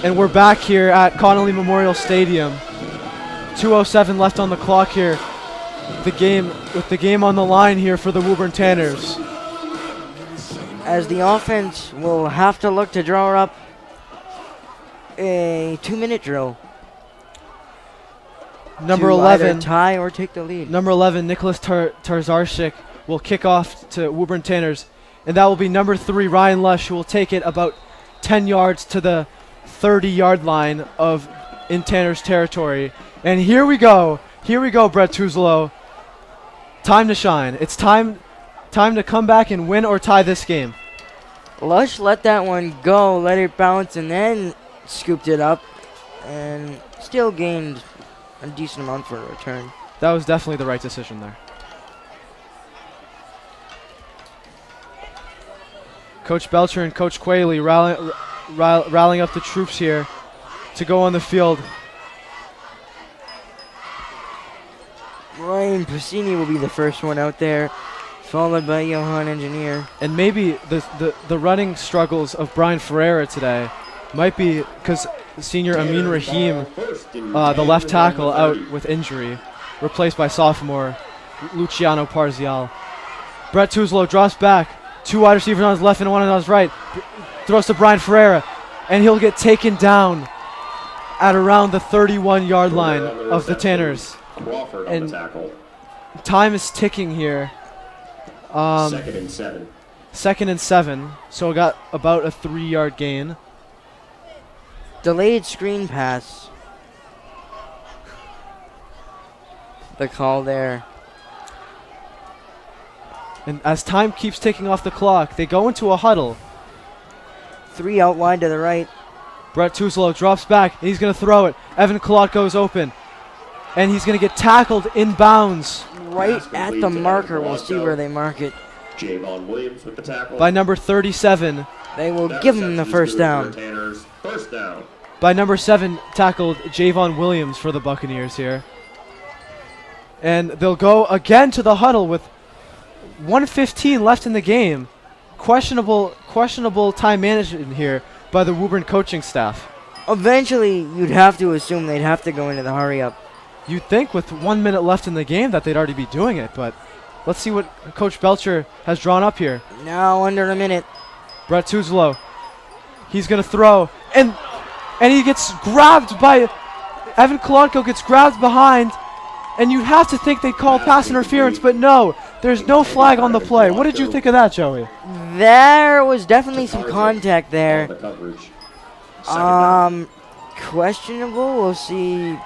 And we're back here at Connolly Memorial Stadium. 2:07 left on the clock here. With the game on the line here for the Woburn Tanners. As the offense will have to look to draw up a 2-minute drill. Number to 11, either tie or take the lead. Number 11, Nicholas Tarzarczyk will kick off to Woburn Tanners, and that will be number 3, Ryan Lush, who will take it about 10 yards to the 30-yard line in Tanner's territory. And here we go, Brett Tuzlo. Time to shine. It's time to come back and win or tie this game. Lush let that one go, let it bounce, and then scooped it up, and still gained a decent amount for a return. That was definitely the right decision there. Coach Belcher and Coach Quayle rallying up the troops here to go on the field. Ryan Piscini will be the first one out there, followed by Johan Engineer. And maybe the running struggles of Brian Ferreira today might be because senior Amin Rahim, the left tackle, out with injury, replaced by sophomore Luciano Parzial. Brett Tuzlo drops back. 2 wide receivers on his left and 1 on his right. Throws to Brian Ferreira, and he'll get taken down at around the 31-yard line of the Tanners. Crawford on the tackle. Time is ticking here. 2nd and 7. 2nd and 7, so we got about a 3-yard gain. Delayed screen pass. The call there. And as time keeps ticking off the clock, they go into a huddle. 3 out wide to the right. Brett Tuzlo drops back, and he's going to throw it. Evan Kolotko is open, and he's going to get tackled inbounds Right at the marker. We'll see where they mark it. Javon Williams with the tackle. by number 37. They will give him the first down. Tanners, first down. By number 7, tackled Javon Williams for the Buccaneers here. And they'll go again to the huddle with 1:15 left in the game. Questionable time management here by the Woburn coaching staff. Eventually, you'd have to assume they'd have to go into the hurry up. You'd think with 1 minute left in the game that they'd already be doing it, but let's see what Coach Belcher has drawn up here. Now under a minute. Brett Tuzlo. He's going to throw, and he gets grabbed by Evan Kolotko, gets grabbed behind, and you'd have to think they'd call pass interference, but no, there's no flag on the play. What did you think of that, Joey? There was definitely some contact there. The coverage. Questionable. We'll see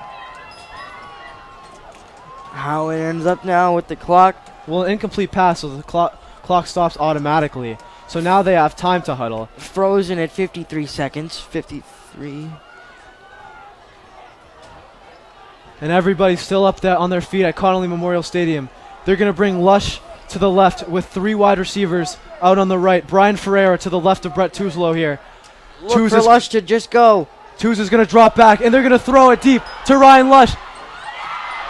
how it ends up now with the clock. Well, incomplete pass, so the clock stops automatically. So now they have time to huddle. Frozen at 53 seconds. 53. And everybody's still up there on their feet at Connolly Memorial Stadium. They're going to bring Lush to the left with 3 wide receivers out on the right. Brian Ferreira to the left of Brett Tuzlo here. Look for Lush to just go. Tuz is going to drop back, and they're going to throw it deep to Ryan Lush.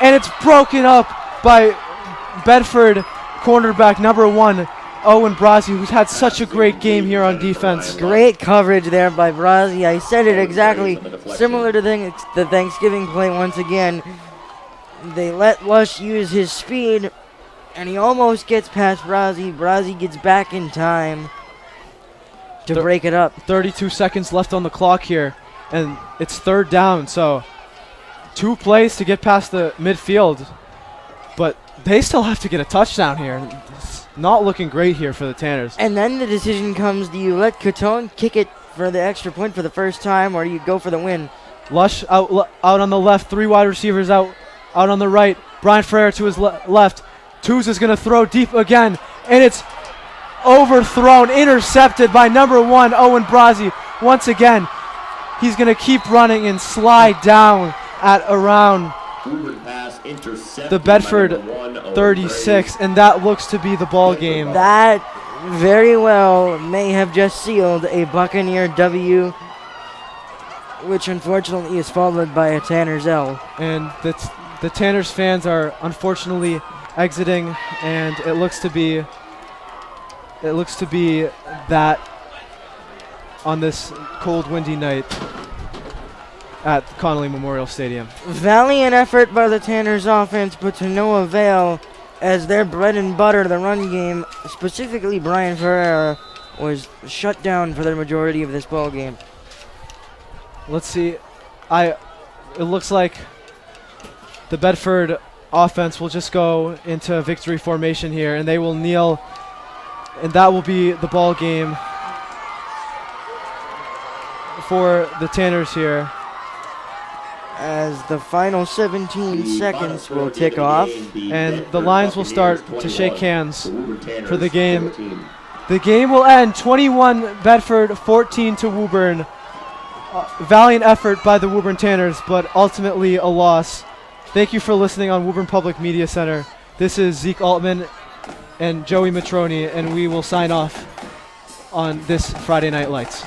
And it's broken up by Bedford cornerback number 1, Owen Brazzi, who's had such a great game here on defense. Great coverage there by Brazzi. I said it exactly similar to the Thanksgiving play once again. They let Lush use his speed, and he almost gets past Brazzi. Brazzi gets back in time to break it up. 32 seconds left on the clock here, and it's 3rd down, so 2 plays to get past the midfield, but they still have to get a touchdown here. It's not looking great here for the Tanners. And then the decision comes, do you let Catone kick it for the extra point for the first time, or do you go for the win? Lush out on the left, 3 wide receivers out on the right. Brian Ferreira to his left. Tuz is going to throw deep again, and it's overthrown, intercepted by number 1, Owen Brazzi. Once again, he's going to keep running and slide down at around the Bedford 36, and that looks to be the ball game. That very well may have just sealed a Buccaneer W, which unfortunately is followed by a Tanner's L. And the Tanners fans are unfortunately exiting, and it looks to be that on this cold, windy night at Connolly Memorial Stadium. Valiant effort by the Tanners offense, but to no avail, as their bread and butter, the run game, specifically Brian Ferreira, was shut down for the majority of this ball game. Let's see. It looks like the Bedford offense will just go into victory formation here, and they will kneel, and that will be the ball game for the Tanners here. As the final 17 seconds will tick off. And the lines will start to shake hands for the game. The game will end 21 Bedford, 14 to Woburn. Valiant effort by the Woburn Tanners, but ultimately a loss. Thank you for listening on Woburn Public Media Center. This is Zeke Altman and Joey Matroni, and we will sign off on this Friday Night Lights.